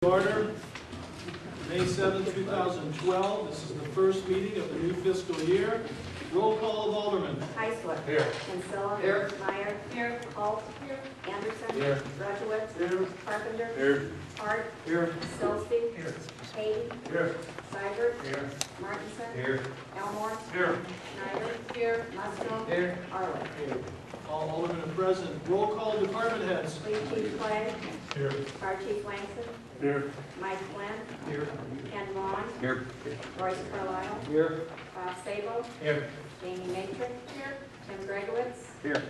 Order, May 7, 2012. This is the first meeting of the new fiscal year. Roll call of Alderman. Heisler. Here. Kinsella. Here. Meyer. Here. Holt. Here. Anderson. Here. Rudowitz. Here. Carpenter. Here. Hart. Here. Stillsby. Here. Hayden. Here. Seibert. Here. Martinson. Here. Elmore. Here. Schneider. Here. Musgrove. Here. Arlen. Here. All Aldermen are present. Roll call department heads. Police Chief Clay. Here. Fire Chief Langston. Here. Mike Flynn. Here. Ken Vaughn. Here. Royce Carlisle. Here. Bob Sabo. Here. Jamie Matrix. Here. Tim Gregowitz. Here.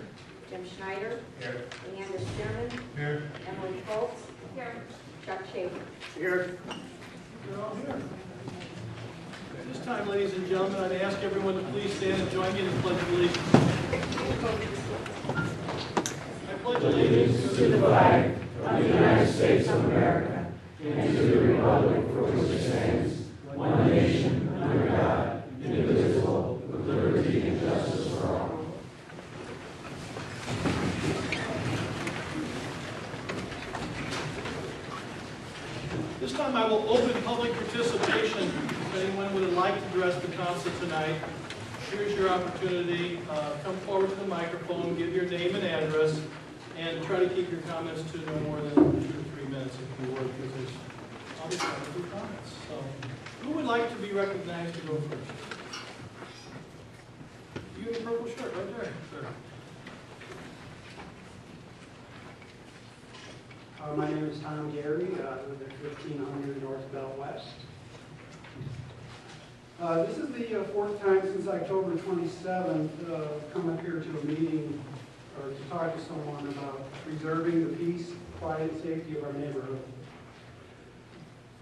Jim Schneider. Here. Leander Stearman. Here. Emily Foltz. Here. Chuck Schaefer. Here. You're all here. At this time, ladies and gentlemen, I'd ask everyone to please stand and join me in the Pledge of Allegiance. I pledge allegiance to the flag of the United States of America and to the republic for which it stands, one nation, under God, indivisible, with liberty and justice for all. This time I will open public participation. If anyone would like to address the council tonight, here's your opportunity. Come forward to the microphone, give your name and address, and try to keep your comments to no more than 2 to 3 minutes if you would, because there's obviously quite a few comments. So, who would like to be recognized to go first? You in the purple shirt, right there, sir. My name is Tom Gary. I live at 1500 North Bell West. This is the fourth time since October 27th come up here to a meeting or to talk to someone about preserving the peace, quiet, and safety of our neighborhood.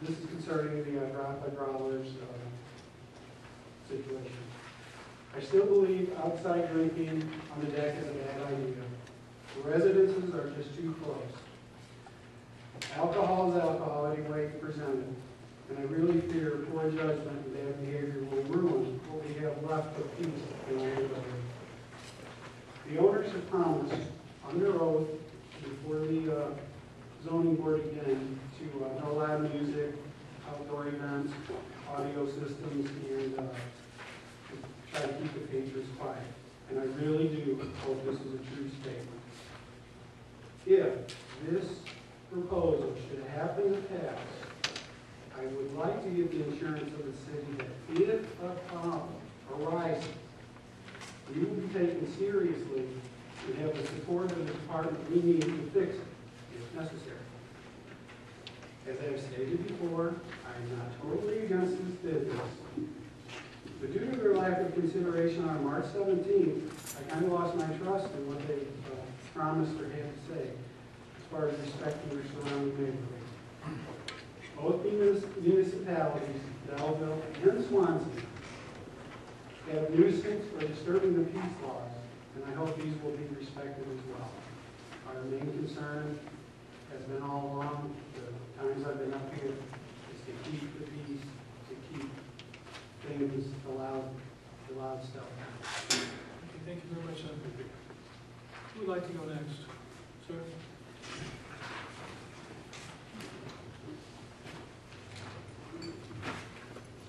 This is concerning the Grappa Growlers situation. I still believe outside drinking on the deck is a bad idea. The residences are just too close. Alcohol is alcohol any way it's presented, and I really fear poor judgment and bad behavior will ruin what we have left of peace in our neighborhood. The owners have promised under oath before the zoning board again to no loud music, outdoor events, audio systems, and try to keep the patrons quiet. And I really do hope this is a true statement. If this proposal should happen to pass, I would like to give the assurance of the city that if a problem arises, we will be taken seriously and have the support of the department we need to fix it, if necessary. As I have stated before, I am not totally against this business, but due to their lack of consideration on March 17th, I kind of lost my trust in what they promised or had to say as far as respecting their surrounding neighborhood. Both municipalities, Belleville and Swansea, have nuisance or disturbing the peace laws, and I hope these will be respected as well. Our main concern has been all along, the times I've been up here, is to keep the peace, to keep things, the loud stuff down. Thank you very much. Who would like to go next? Sir?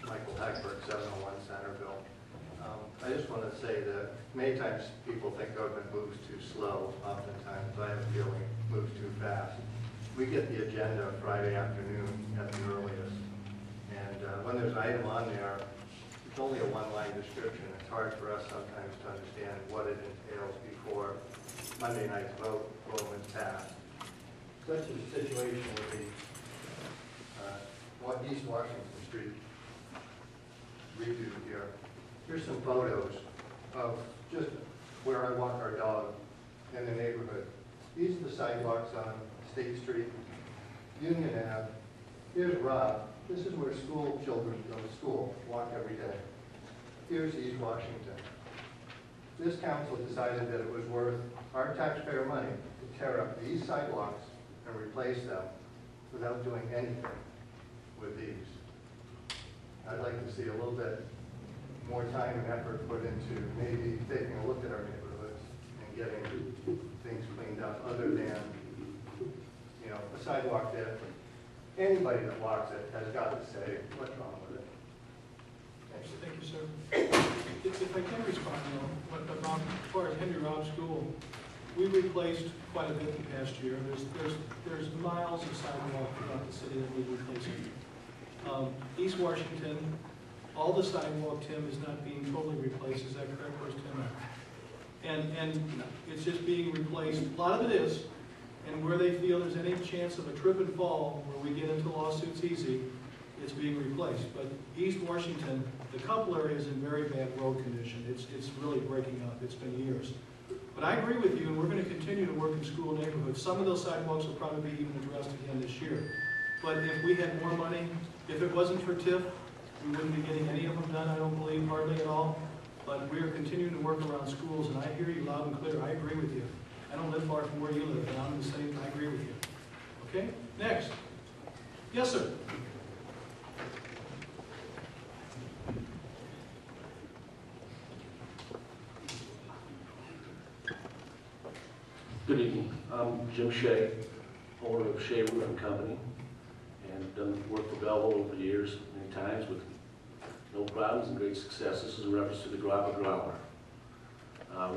Michael Hackberg, 701 Centerville. I just want to say that many times people think government moves too slow. Oftentimes I have a feeling it moves too fast. We get the agenda Friday afternoon at the earliest. And when there's an item on there, it's only a one-line description. It's hard for us sometimes to understand what it entails before Monday night's vote is passed. Such a situation would be East Washington Street redo here. Here's some photos of just where I walk our dog in the neighborhood. These are the sidewalks on State Street, Union Ave. Here's Rob. This is where school children go to school, walk every day. Here's East Washington. This council decided that it was worth our taxpayer money to tear up these sidewalks and replace them without doing anything with these. I'd like to see a little bit more time and effort put into maybe taking a look at our neighborhoods and getting things cleaned up other than, a sidewalk that anybody that walks it has got to say, what's wrong with it? Thank you, sir. If I can respond, though, about as far as Henry Robb School, we replaced quite a bit the past year. There's miles of sidewalk throughout the city that we've replaced. East Washington, all the sidewalk, Tim, is not being totally replaced. Is that correct? Where's Tim at? And it's just being replaced. A lot of it is. And where they feel there's any chance of a trip and fall, where we get into lawsuits easy, it's being replaced. But East Washington, the couple area is in very bad road condition. It's really breaking up. It's been years. But I agree with you, and we're going to continue to work in school neighborhoods. Some of those sidewalks will probably be even addressed again this year. But if we had more money, if it wasn't for TIF, we wouldn't be getting any of them done, I don't believe, hardly at all. But we are continuing to work around schools, and I hear you loud and clear. I agree with you. I don't live far from where you live, and I'm the same. I agree with you. Okay? Next. Yes, sir. Good evening. I'm Jim Shea, owner of Shea Roofing Company, and done work for Belleville over the years many times with no problems and great success. This is in reference to the growler.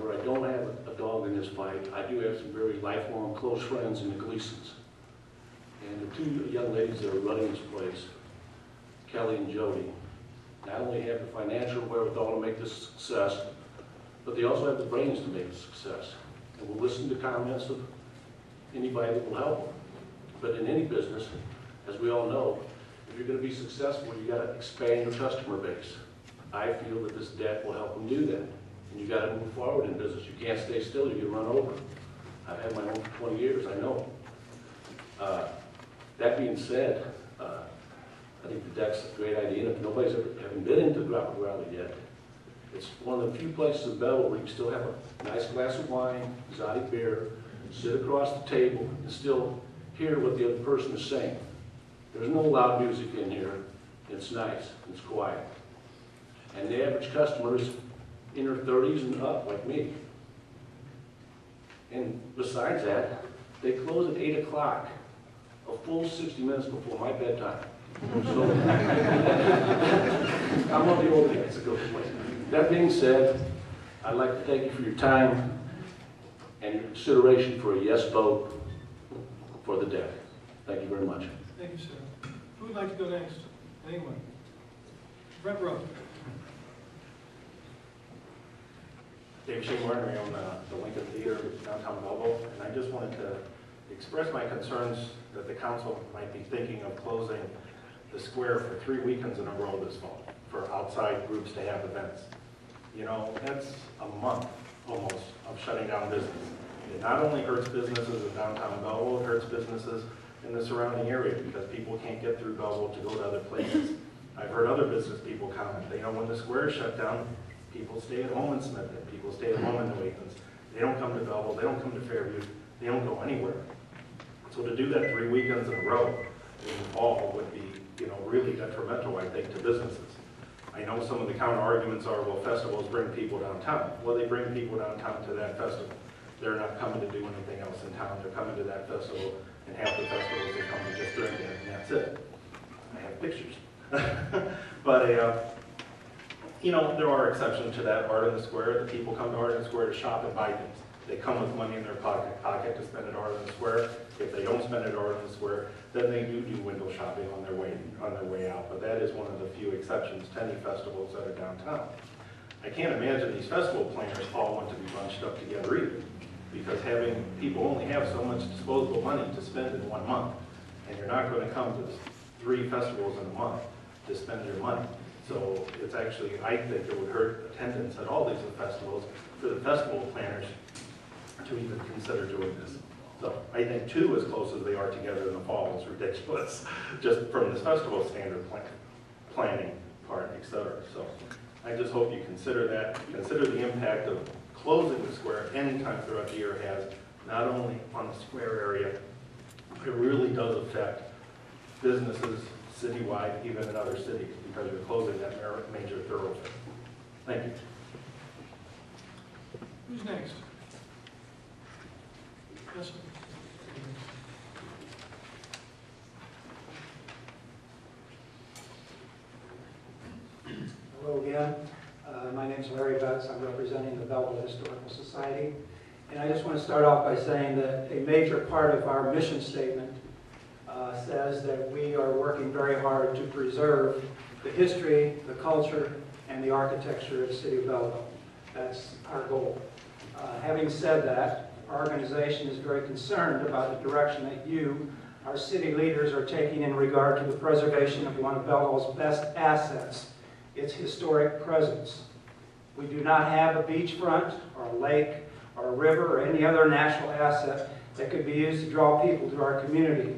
Where I don't have a dog in this fight, I do have some very lifelong close friends in the Gleasons. And the two young ladies that are running this place, Kelly and Jody, not only have the financial wherewithal to make this a success, but they also have the brains to make it a success. And we'll listen to comments of anybody that will help them. But in any business, as we all know, if you're going to be successful, you got to expand your customer base. I feel that this debt will help them do that. And you got to move forward in business. You can't stay still, you get run over. I've had my own for 20 years, I know. That being said, I think the deck's a great idea. And if nobody's ever haven't been into Grapple Rally yet, it's one of the few places in Belleville where you can still have a nice glass of wine, exotic beer, sit across the table, and still hear what the other person is saying. There's no loud music in here. It's nice. It's quiet. And the average customer is in her 30s and up, like me. And besides that, they close at 8 o'clock, a full 60 minutes before my bedtime. So, I'm one of the old guys that go to place. That being said, I'd like to thank you for your time and your consideration for a yes vote for the deck. Thank you very much. Thank you, sir. Who would like to go next? Anyone? Front row. Dave Shingler, I own the Lincoln Theater downtown Belleville, and I just wanted to express my concerns that the council might be thinking of closing the square for 3 weekends in a row this fall for outside groups to have events. You know, that's a month almost of shutting down business. It not only hurts businesses in downtown Belleville, it hurts businesses in the surrounding area because people can't get through Belleville to go to other places. I've heard other business people comment, you know, when the square is shut down, people stay at home in Smithton, people stay at home in the weekends. They don't come to Belleville, they don't come to Fairview, they don't go anywhere. So to do that 3 weekends in a row in the fall would be, you know, really detrimental, I think, to businesses. I know some of the counter arguments are, well, festivals bring people downtown. Well, they bring people downtown to that festival. They're not coming to do anything else in town. They're coming to that festival, and half the festivals they come to just drink it, and that's it. I have pictures. But, you know, there are exceptions to that. Art in the Square, the people come to Art in the Square to shop and buy things. They come with money in their pocket to spend at Art in the Square. If they don't spend at Art in the Square, then they do window shopping on their way out. But that is one of the few exceptions to any festivals that are downtown. I can't imagine these festival planners all want to be bunched up together either, because having people only have so much disposable money to spend in 1 month, and you're not going to come to 3 festivals in a month to spend your money. So it's actually, I think it would hurt attendance at all these festivals for the festival planners to even consider doing this. So I think 2 as close as they are together in the fall is ridiculous, just from this festival standard planning part, et cetera. So I just hope you consider that, consider the impact of closing the square anytime throughout the year has, not only on the square area, it really does affect businesses citywide, even in other cities, because you're closing that major thoroughfare. Thank you. Who's next? Yes, sir. again. My name's Larry Betts. I'm representing the Belleville Historical Society. And I just want to start off by saying that a major part of our mission statement says that we are working very hard to preserve the history, the culture, and the architecture of the city of Belleville. That's our goal. Having said that, our organization is very concerned about the direction that you, our city leaders, are taking in regard to the preservation of one of Belleville's best assets, its historic presence. We do not have a beachfront or a lake or a river or any other natural asset that could be used to draw people to our community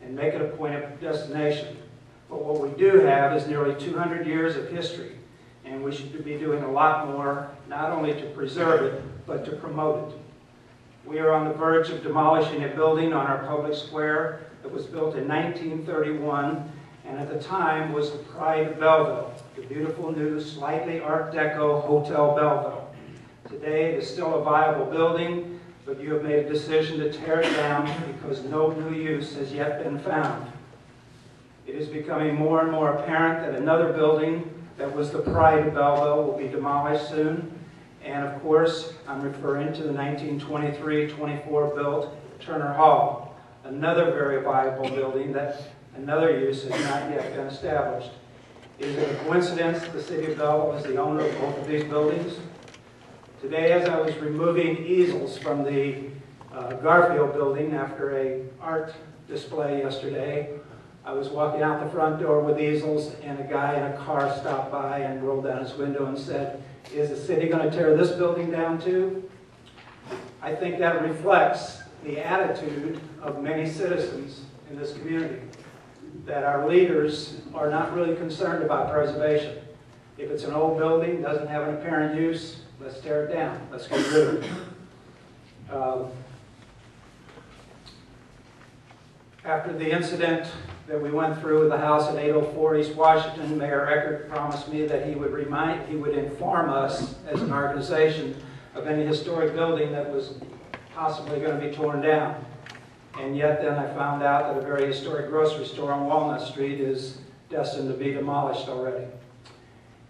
and make it a point of destination. But what we do have is nearly 200 years of history, and we should be doing a lot more, not only to preserve it, but to promote it. We are on the verge of demolishing a building on our public square that was built in 1931, and at the time was the pride of Belleville, the beautiful new, slightly Art Deco Hotel Belleville. Today, it is still a viable building, but you have made a decision to tear it down because no new use has yet been found. It is becoming more and more apparent that another building that was the pride of Belleville will be demolished soon. And of course, I'm referring to the 1923-24 built Turner Hall, another very viable building that another use has not yet been established. Is it a coincidence the city of Belleville is the owner of both of these buildings? Today, as I was removing easels from the Garfield building after an art display yesterday, I was walking out the front door with easels, and a guy in a car stopped by and rolled down his window and said, "Is the city going to tear this building down too?" I think that reflects the attitude of many citizens in this community, that our leaders are not really concerned about preservation. If it's an old building, doesn't have an apparent use, let's tear it down. Let's get rid of it. After the incident that we went through with the house at 804 East Washington, Mayor Eckert promised me that he would inform us as an organization of any historic building that was possibly going to be torn down. And yet then I found out that a very historic grocery store on Walnut Street is destined to be demolished already.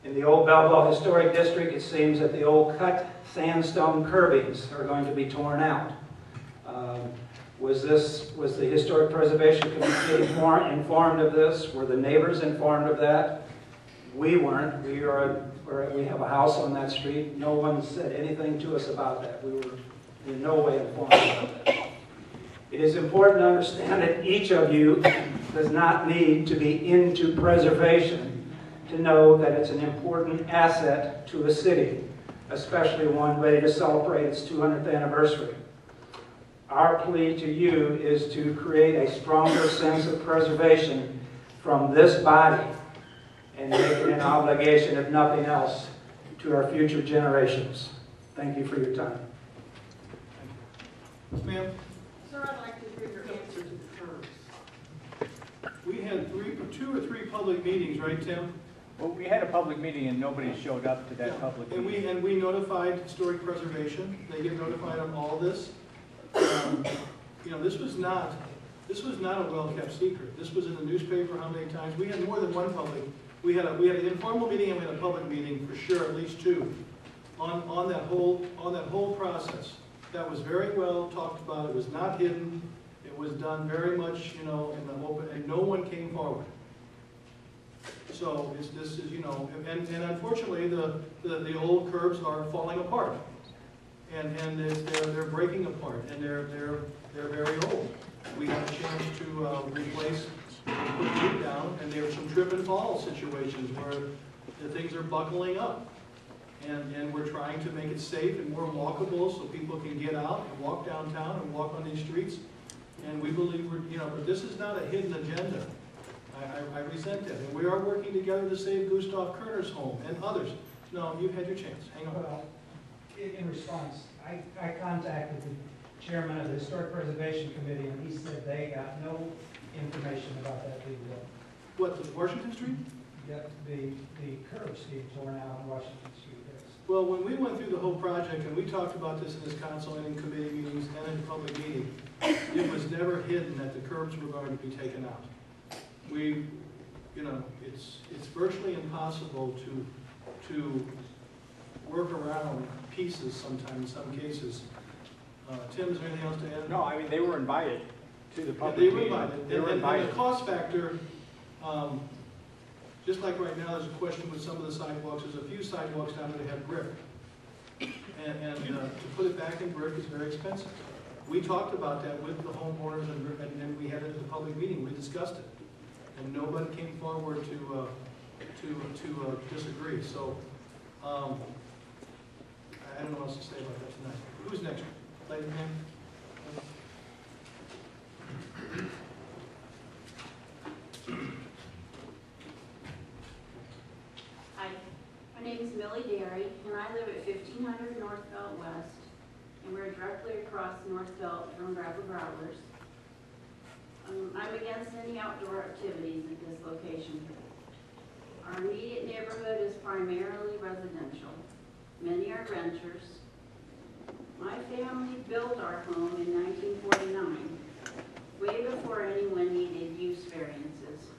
In the old Belleville Historic District, it seems that the old cut sandstone curbings are going to be torn out. Was the Historic Preservation Committee informed of this? Were the neighbors informed of that? We weren't. We have a house on that street. No one said anything to us about that. We were in no way informed about that. It is important to understand that each of you does not need to be into preservation to know that it's an important asset to a city, especially one ready to celebrate its 200th anniversary. Our plea to you is to create a stronger sense of preservation from this body and make it an obligation, if nothing else, to our future generations. Thank you for your time. Ma'am? Sir, I'd like to hear your answer to the curbs. We had two or three public meetings, right, Tim? Well, we had a public meeting and nobody showed up to that public meeting. And we notified Historic Preservation. They get notified on all this. You know, this was not a well-kept secret. This was in the newspaper how many times? We had more than one public. We had an informal meeting and we had a public meeting for sure, at least two, on that whole process. That was very well talked about. It was not hidden. It was done very much, you know, in the open, and no one came forward. So this is, you know, and unfortunately the old curbs are falling apart. And they're breaking apart, and they're very old. We had a chance to replace, put the roof down, and there were some trip and fall situations where the things are buckling up. And we're trying to make it safe and more walkable so people can get out and walk downtown and walk on these streets. And we believe but this is not a hidden agenda. I resent that. And we are working together to save Gustav Kerner's home and others. No, you've had your chance. Hang on. Well, in response, I contacted the chairman of the Historic Preservation Committee, and he said they got no information about that being built. What, the Washington Street? Yet the curbs being torn out on Washington Street. Yes. Well, when we went through the whole project, and we talked about this in this council and in committee meetings and in public meeting, it was never hidden that the curbs were going to be taken out. It's virtually impossible to to work around pieces sometimes, in some cases. Tim, is there anything else to add? No, I mean, they were invited to the Yeah, public they were meeting. invited. They were And invited. the cost factor, just like right now, there's a question with some of the sidewalks. There's a few sidewalks down there that have brick. And to put it back in brick is very expensive. We talked about that with the homeowners and then we had it at the public meeting. We discussed it. And nobody came forward to disagree. So I don't know what else to say about that tonight. Who's next? Lady man? Hi, my name is Millie Derry, and I live at 1500 North Belt West, and we're directly across North Belt from Grappa Growlers. I'm against any outdoor activities at this location. Our immediate neighborhood is primarily residential. Many are renters. My family built our home in 1949, way before anyone needed use variances.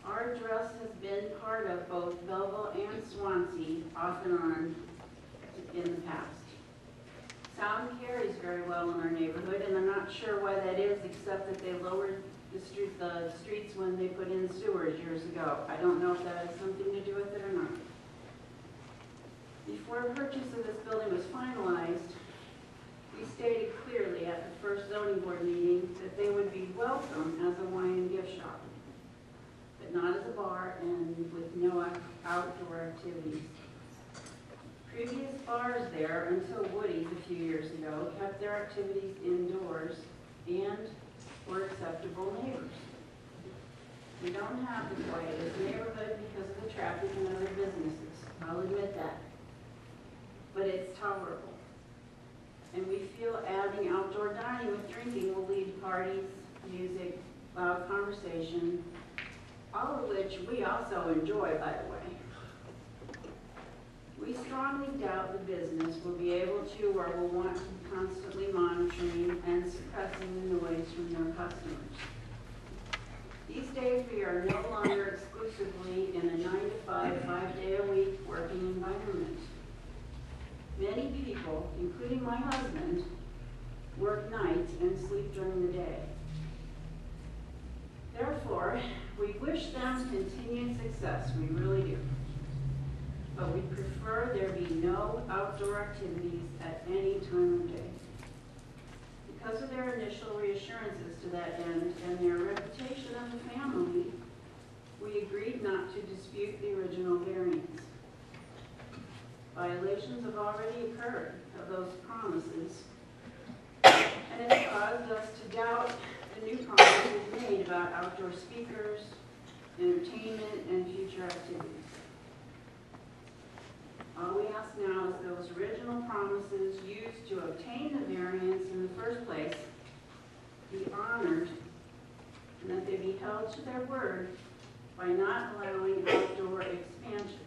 Our address has been part of both Belleville and Swansea off and on in the past. Sound carries very well in our neighborhood, and I'm not sure why that is, except that they lowered the streets when they put in sewers years ago. I don't know if that has something to do with it or not. Before purchase of this building was finalized, we stated clearly at the first zoning board meeting that they would be welcome as a wine and gift shop, but not as a bar and with no outdoor activities. Previous bars there, until Woody's a few years ago, kept their activities indoors and were acceptable neighbors. We don't have the quietest neighborhood because of the traffic and other businesses, I'll admit that. But it's tolerable. And we feel adding outdoor dining with drinking will lead to parties, music, loud conversation, all of which we also enjoy, by the way. We strongly doubt the business will be able to or will want to be constantly monitoring and suppressing the noise from their customers. These days, we are no longer exclusively in a 9-to-5, 5-day-a-week working environment. Many people, including my husband, work nights and sleep during the day. Therefore, we wish them continued success, we really do. But we prefer there be no outdoor activities at any time of day. Because of their initial reassurances to that end and their reputation as a family, we agreed not to dispute the original variance. Violations have already occurred of those promises, and it has caused us to doubt the new promises made about outdoor speakers, entertainment, and future activities. All we ask now is those original promises used to obtain the variance in the first place be honored, and that they be held to their word by not allowing outdoor expansion,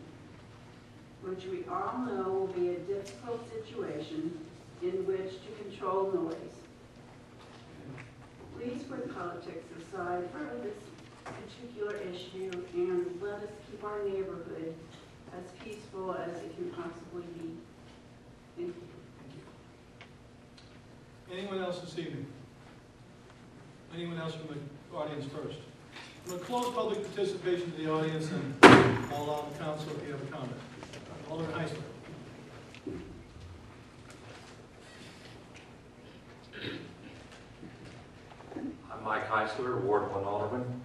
which we all know will be a difficult situation in which to control noise. Please put politics aside for this particular issue and let us keep our neighborhood as peaceful as it can possibly be. Thank you. Anyone else this evening? Anyone else from the audience first? I'm going to close public participation to the audience and I'll allow the council if you have a comment. Alderman Heisler. I'm Mike Heisler, Ward 1 Alderman.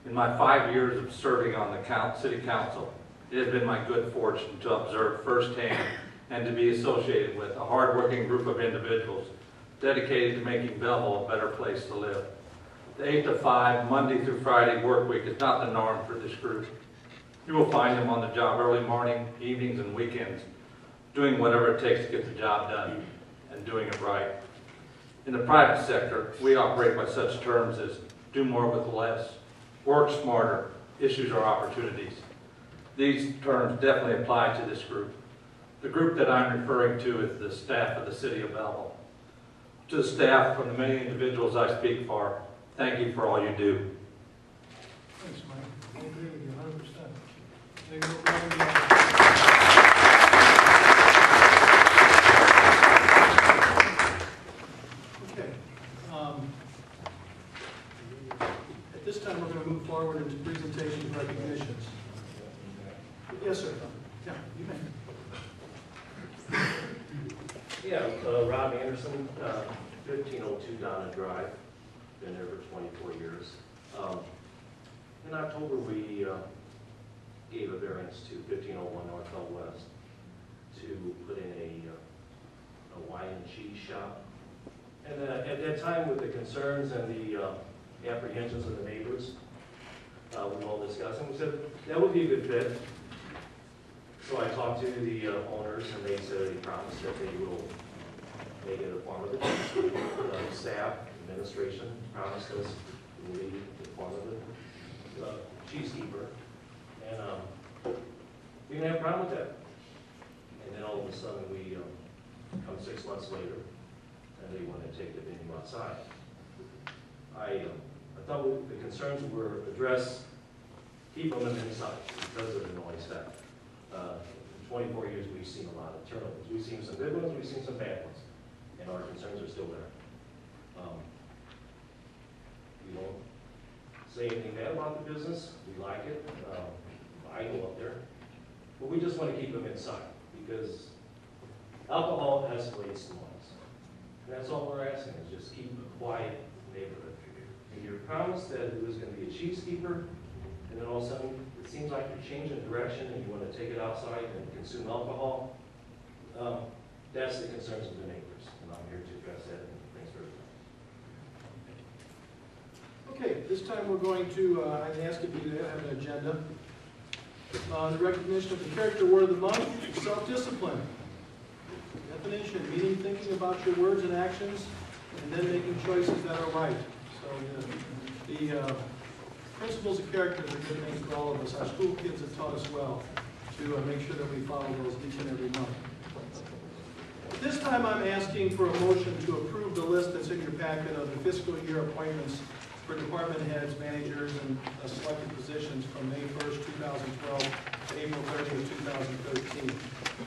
In my 5 years of serving on the City Council, it has been my good fortune to observe firsthand and to be associated with a hardworking group of individuals dedicated to making Belleville a better place to live. The 8 to 5, Monday through Friday work week is not the norm for this group. You will find them on the job early morning, evenings, and weekends, doing whatever it takes to get the job done and doing it right. In the private sector, we operate by such terms as do more with less, work smarter, issues or opportunities. These terms definitely apply to this group. The group that I'm referring to is the staff of the City of Belleville. To the staff, from the many individuals I speak for, thank you for all you do. Thanks, Mike. I agree with you 100%. This time we're going to move forward into presentations and recognitions. Yes, sir. Yeah, you may. Yeah, Rob Anderson, 1502 Donna Drive, been there for 24 years. In October, we gave a variance to 1501 North Bell West to put in a wine and cheese shop. And at that time, with the concerns and the apprehensions of the neighbors, we all discussed, and we said that would be a good fit. So I talked to the owners, and they said they promised that they will make it a form of the staff, administration promised us it will be the form of the cheesekeeper. And we didn't have a problem with that. And then all of a sudden, we come 6 months later, and they want to take the venue outside. I thought the concerns were addressed, keep them inside because of the noise factor. In 24 years, we've seen a lot of turnovers. We've seen some good ones, we've seen some bad ones, and our concerns are still there. We don't say anything bad about the business. We like it. I go up there, but we just want to keep them inside because alcohol escalates the noise. And that's all we're asking is just keep a quiet neighborhood. And you promised that it was going to be a cheesekeeper, and then all of a sudden it seems like you're changing direction and you want to take it outside and consume alcohol. That's the concerns of the neighbors, and I'm here to address that. And thanks for your time. Okay, this time we're going to, I'd ask if you have an agenda. The recognition of the character word of the month, self-discipline. Definition, meaning thinking about your words and actions, and then making choices that are right. So the principles of character are good things for all of us. Our school kids have taught us well to make sure that we follow those each and every month. This time I'm asking for a motion to approve the list that's in your packet of the fiscal year appointments for department heads, managers, and selected positions from May 1st, 2012 to April 30th, 2013.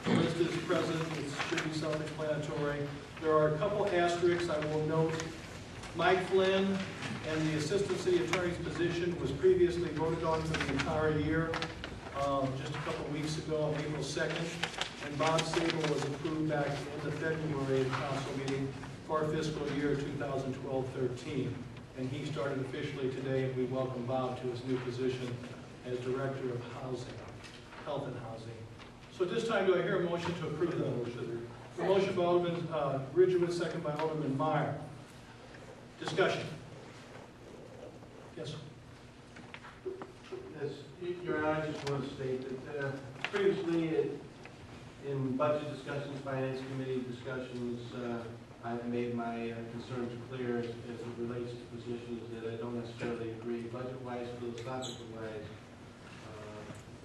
The list is present. It should be self-explanatory. There are a couple asterisks I will note. Mike Flynn and the Assistant City Attorney's position was previously voted on for the entire year, just a couple weeks ago on April 2nd. And Bob Sable was approved back in the February council meeting for fiscal year 2012-13. And he started officially today, and we welcome Bob to his new position as Director of Housing, Health and Housing. So at this time, do I hear a motion to approve the motion? A motion by Alderman Ridgewitz, second by Alderman Meyer. Discussion. Yes. Yes, Your Honor, I just want to state that previously in budget discussions, finance committee discussions, I've made my concerns clear as it relates to positions that I don't necessarily agree budget-wise, philosophical-wise,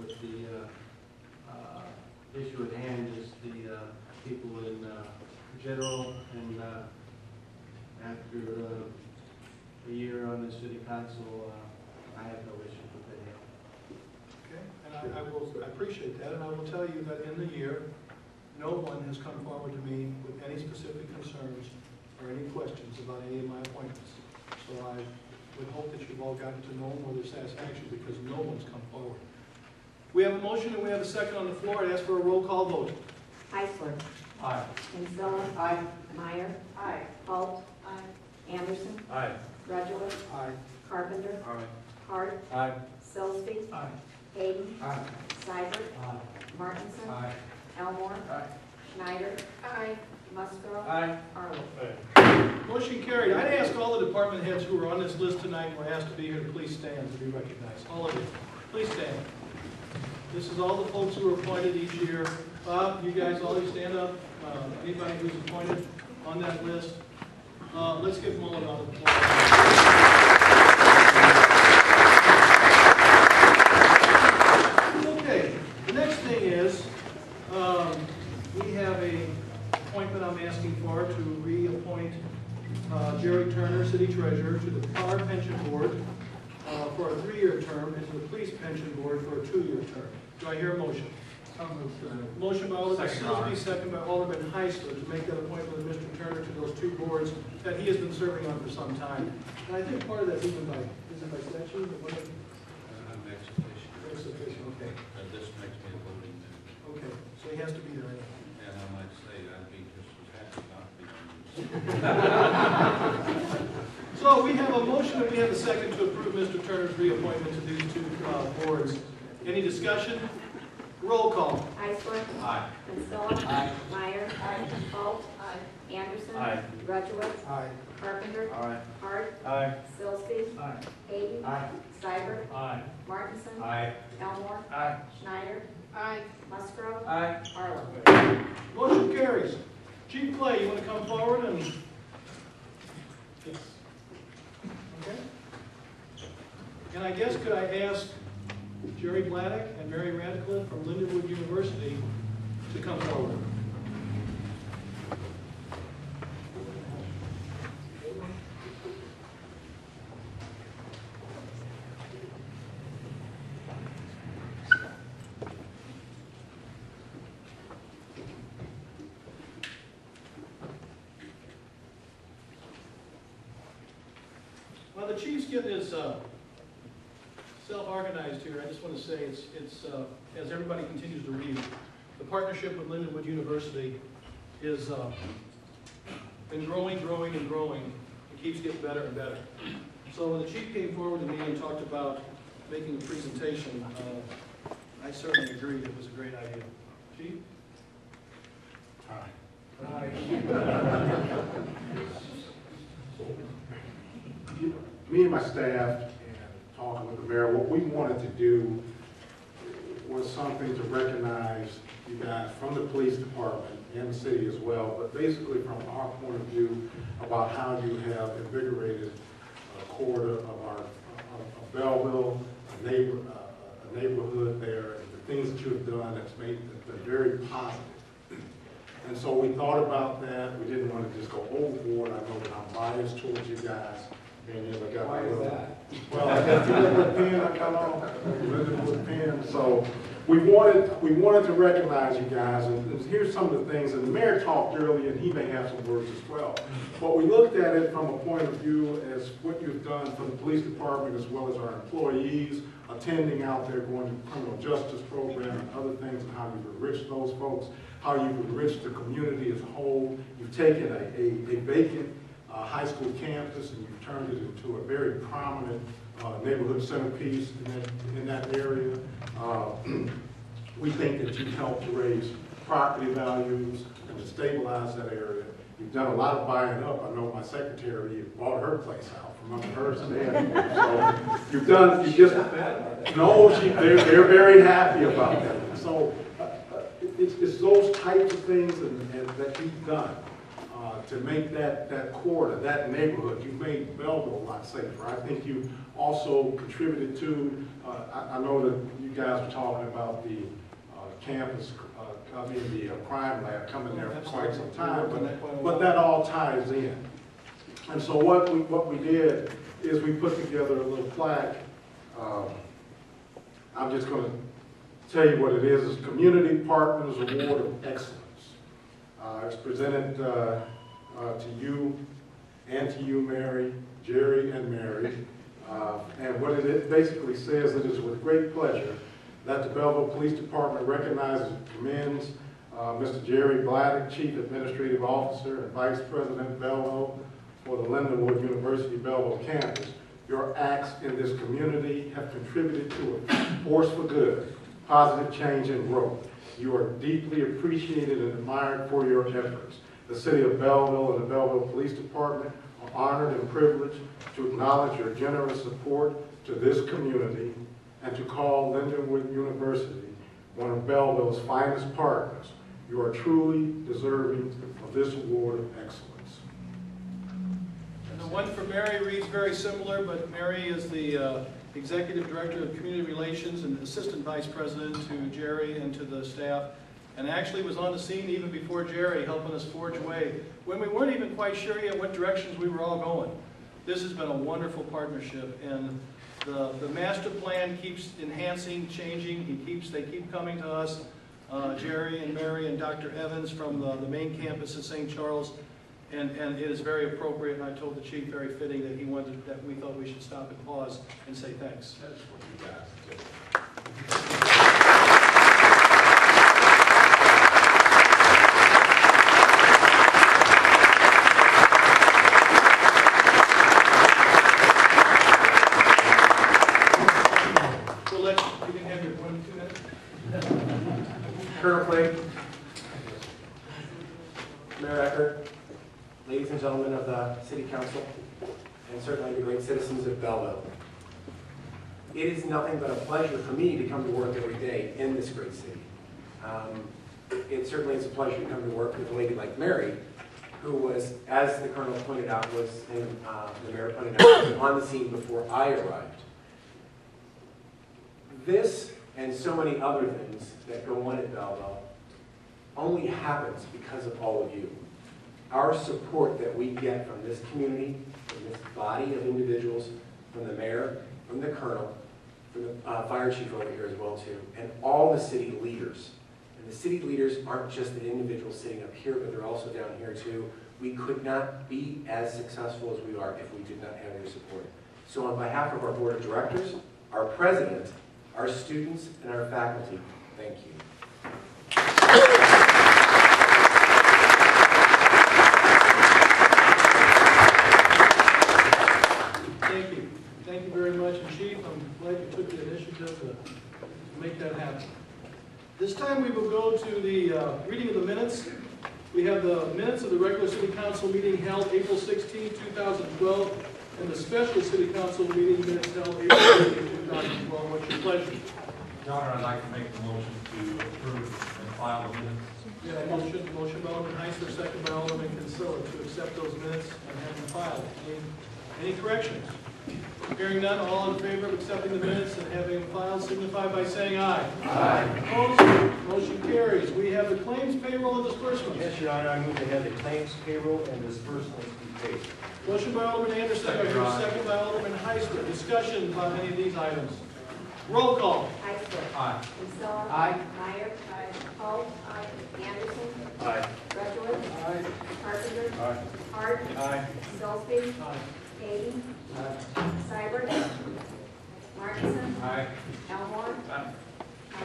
but the issue at hand is the people in general, and after a year on the city council, I have no issue with that. Okay, and I appreciate that, and I will tell you that in the year, no one has come forward to me with any specific concerns or any questions about any of my appointments. So I would hope that you've all gotten to know them with their satisfaction because no one's come forward. We have a motion and we have a second on the floor. I ask for a roll call vote. Heisler. Aye. Kinsella. Aye. Meyer. Aye. Holt. Aye. Anderson. Aye. Rudowitz. Aye. Carpenter. Aye. Hart. Aye. Sillsby. Aye. Hayden. Aye. Seibert. Aye. Martinson. Aye. Elmore. Aye. Schneider. Aye. Musgrove. Aye. Arlen. Motion carried. I'd ask all the department heads who are on this list tonight and were asked to be here to please stand to be recognized. All of you, please stand. This is all the folks who are appointed each year. Bob, you guys all stand up. Anybody who's appointed on that list. Let's give them all a round of applause. Okay, the next thing is we have an appointment I'm asking for to reappoint Jerry Turner, City Treasurer, to the Power Pension Board for a 3-year term and to the Police Pension Board for a 2-year term. Do I hear a motion? Motion by Alderman Sillsby, second by Alderman Heisler to make that appointment of Mr. Turner to those 2 boards that he has been serving on for some time. And I think part of that's even by his Is it by statute or what? I'm ex officio. Okay. This makes me a voting member. Okay, so he has to be there anyway. And I might say I'd be just as happy not to be. So we have a motion and we have a second to approve Mr. Turner's reappointment to these two boards. Any discussion? Roll call. Iceland. Aye. Kinsella. Aye. Meyer. Holt. Anderson. Aye. Rudowitz. Aye. Carpenter. Aye. Hart. Aye. Sillsby. Aye. Hayden. Aye. Cybert. Aye. Martinson. Aye. Elmore. Aye. Schneider. Musgrove. Aye. Arlen. Motion carries. Chief Clay, you want to come forward and? Yes. Okay. And I guess could I ask Jerry Bladdock and Mary Radcliffe from Lindenwood University to come forward? While the chief's getting his self-organized here, I just want to say it's as everybody continues to read, the partnership with Lindenwood University is been growing. It keeps getting better and better. So when the chief came forward to me and talked about making a presentation, I certainly agreed it was a great idea. Chief? Me and my staff, and talking with the mayor, what we wanted to do was something to recognize you guys from the police department and the city as well, but basically from our point of view about how you have invigorated a quarter of our of Belleville, a neighborhood there, and the things that you have done that's made it very positive. And so we thought about that. We didn't want to just go overboard. I know that I'm biased towards you guys. Why is that? Well, I got the little pen I got on, little pen. So we wanted to recognize you guys, and here's some of the things. And the mayor talked earlier, and he may have some words as well. But we looked at it from a point of view as what you've done for the police department as well as our employees attending out there, going to the criminal justice program and other things, and how you've enriched those folks, how you've enriched the community as a whole. You've taken a vacant high school campus and you've turned it into a very prominent neighborhood centerpiece in that area. We think that you've helped to raise property values and to stabilize that area. You've done a lot of buying up. I know my secretary bought her place out from under her stand. So they're very happy about that. So it's those types of things that you've done. To make that quarter, that neighborhood, you've made Belleville a lot safer. I think you also contributed to, I know that you guys were talking about the campus, the crime lab coming there for quite some time, but that all ties in. And so what we did is we put together a little plaque. I'm just going to tell you what it is. It's Community Partners Award of Excellence. It's presented to you and to you, Mary, Jerry, and Mary. And what it basically says, it is with great pleasure that the Belleville Police Department recognizes and commends Mr. Jerry Bladdock, Chief Administrative Officer and Vice President Belleville for the Lindenwood University Belleville campus. Your acts in this community have contributed to a force for good, positive change and growth. You are deeply appreciated and admired for your efforts. The City of Belleville and the Belleville Police Department are honored and privileged to acknowledge your generous support to this community and to call Lindenwood University one of Belleville's finest partners. You are truly deserving of this award of excellence. And the one for Mary reads very similar, but Mary is the Executive Director of Community Relations and Assistant Vice President to Jerry and to the staff, and actually was on the scene even before Jerry, helping us forge away when we weren't even quite sure yet what directions we were all going. This has been a wonderful partnership, and the master plan keeps enhancing, changing. They keep coming to us, Jerry and Mary and Dr. Evans from the main campus at St. Charles, And it is very appropriate, and I told the chief, very fitting, that he wanted, that we thought we should stop and pause and say thanks. That's what you got. We'll let you can have your 1 2 minutes. Colonel Clay, Mayor Eckert, ladies and gentlemen of the City Council, and certainly the great citizens of Belleville. It is nothing but a pleasure for me to come to work every day in this great city. It certainly is a pleasure to come to work with a lady like Mary, who was, as the Colonel pointed out, the Mayor pointed out, was on the scene before I arrived. This and so many other things that go on at Belleville only happens because of all of you. Our support that we get from this community, from this body of individuals, from the mayor, from the colonel, from the fire chief over here as well too, and all the city leaders. And the city leaders aren't just the individuals sitting up here, but they're also down here too. We could not be as successful as we are if we did not have your support. So on behalf of our board of directors, our president, our students, and our faculty, thank you. Thank you. Thank you very much. And Chief, I'm glad you took the initiative to make that happen. This time we will go to the reading of the minutes. We have the minutes of the regular City Council meeting held April 16, 2012, and the special City Council meeting minutes held April 15, 2012. What's your pleasure? Your Honor, I'd like to make the motion to approve and file the minutes. Yeah, motion by Alderman Heisler, second by Alderman Kinsella to accept those minutes and have them filed. Any corrections? Hearing none, all in favor of accepting the minutes and having them filed signify by saying aye. Aye. Opposed? Motion carries. We have the claims, payroll, and disbursements. Yes, Your Honor, I move to have the claims, payroll, and disbursements be paid. Motion by Alderman Anderson, Second, Your Honor. second by Alderman Heisler. Discussion on any of these items. Roll call. Heisler. Aye. Kinsella. Aye. Meyer. Aye. Holt. Aye. Anderson. Aye. Rudowitz. Aye. Carpenter. Aye. Hart. Aye. Sillsby. Aye. Katie. Seibert. Martinson. Aye. Elmore. Aye.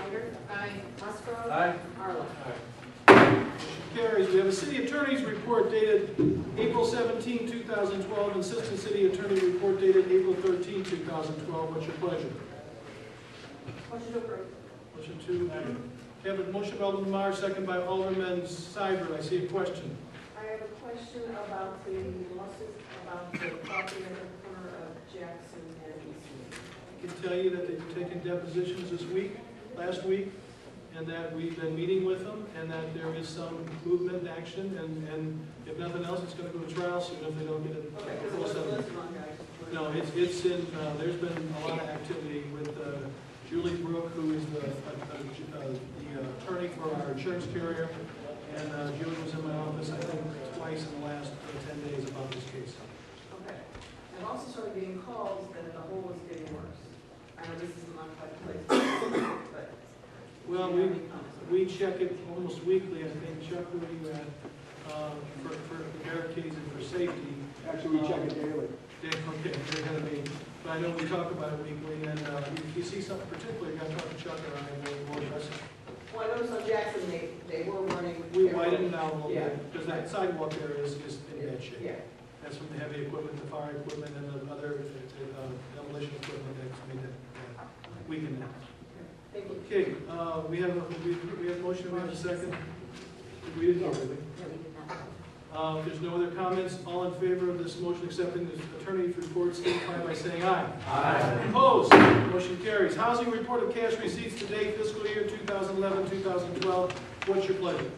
Ider. Aye. Musgrove. Aye. Arlen. Carries. We have a city attorney's report dated April 17, 2012, and assistant city attorney report dated April 13, 2012. What's your pleasure? Motion to approve. Motion to, have a motion by Alderman Meyer, second by Alderman Seibert. I see a question. I have a question about the lawsuit about the property at the corner of Jackson and Eastman. I can tell you that they've taken depositions last week, and that we've been meeting with them, and that there is some movement, action, and if nothing else, it's going to go to trial soon if they don't get it. Okay, because it wasn't listed on guys. No, it's in, there's been a lot of activity with Julie Brook, who is the attorney for our insurance carrier, and Julie was in my office, I think, twice in the last 10 days about this case. Okay. I've also started getting calls that the hole is getting worse. I know this is not quite the place, but. Well, we check it almost weekly, I think. Chuck, where are you at? For barricades and for safety. Actually, we check it daily. Okay, you're ahead of me. But I know we talk about it weekly, and if you see something particular, you got to talk to Chuck or I, and we'll address it. Well, I noticed on Jackson, they were running. We widened it out a little Yeah. bit, because that sidewalk there is in bad shape. Yeah. That's from the heavy equipment, the fire equipment, and the other demolition equipment that's made that weakened it. Thank you. Okay, we have a motion, we have a second. We didn't know, did we? If there's no other comments, all in favor of this motion accepting the attorney's report, signify by saying aye. Aye. Opposed? Motion carries. Housing report of cash receipts to date, fiscal year 2011-2012. What's your pleasure?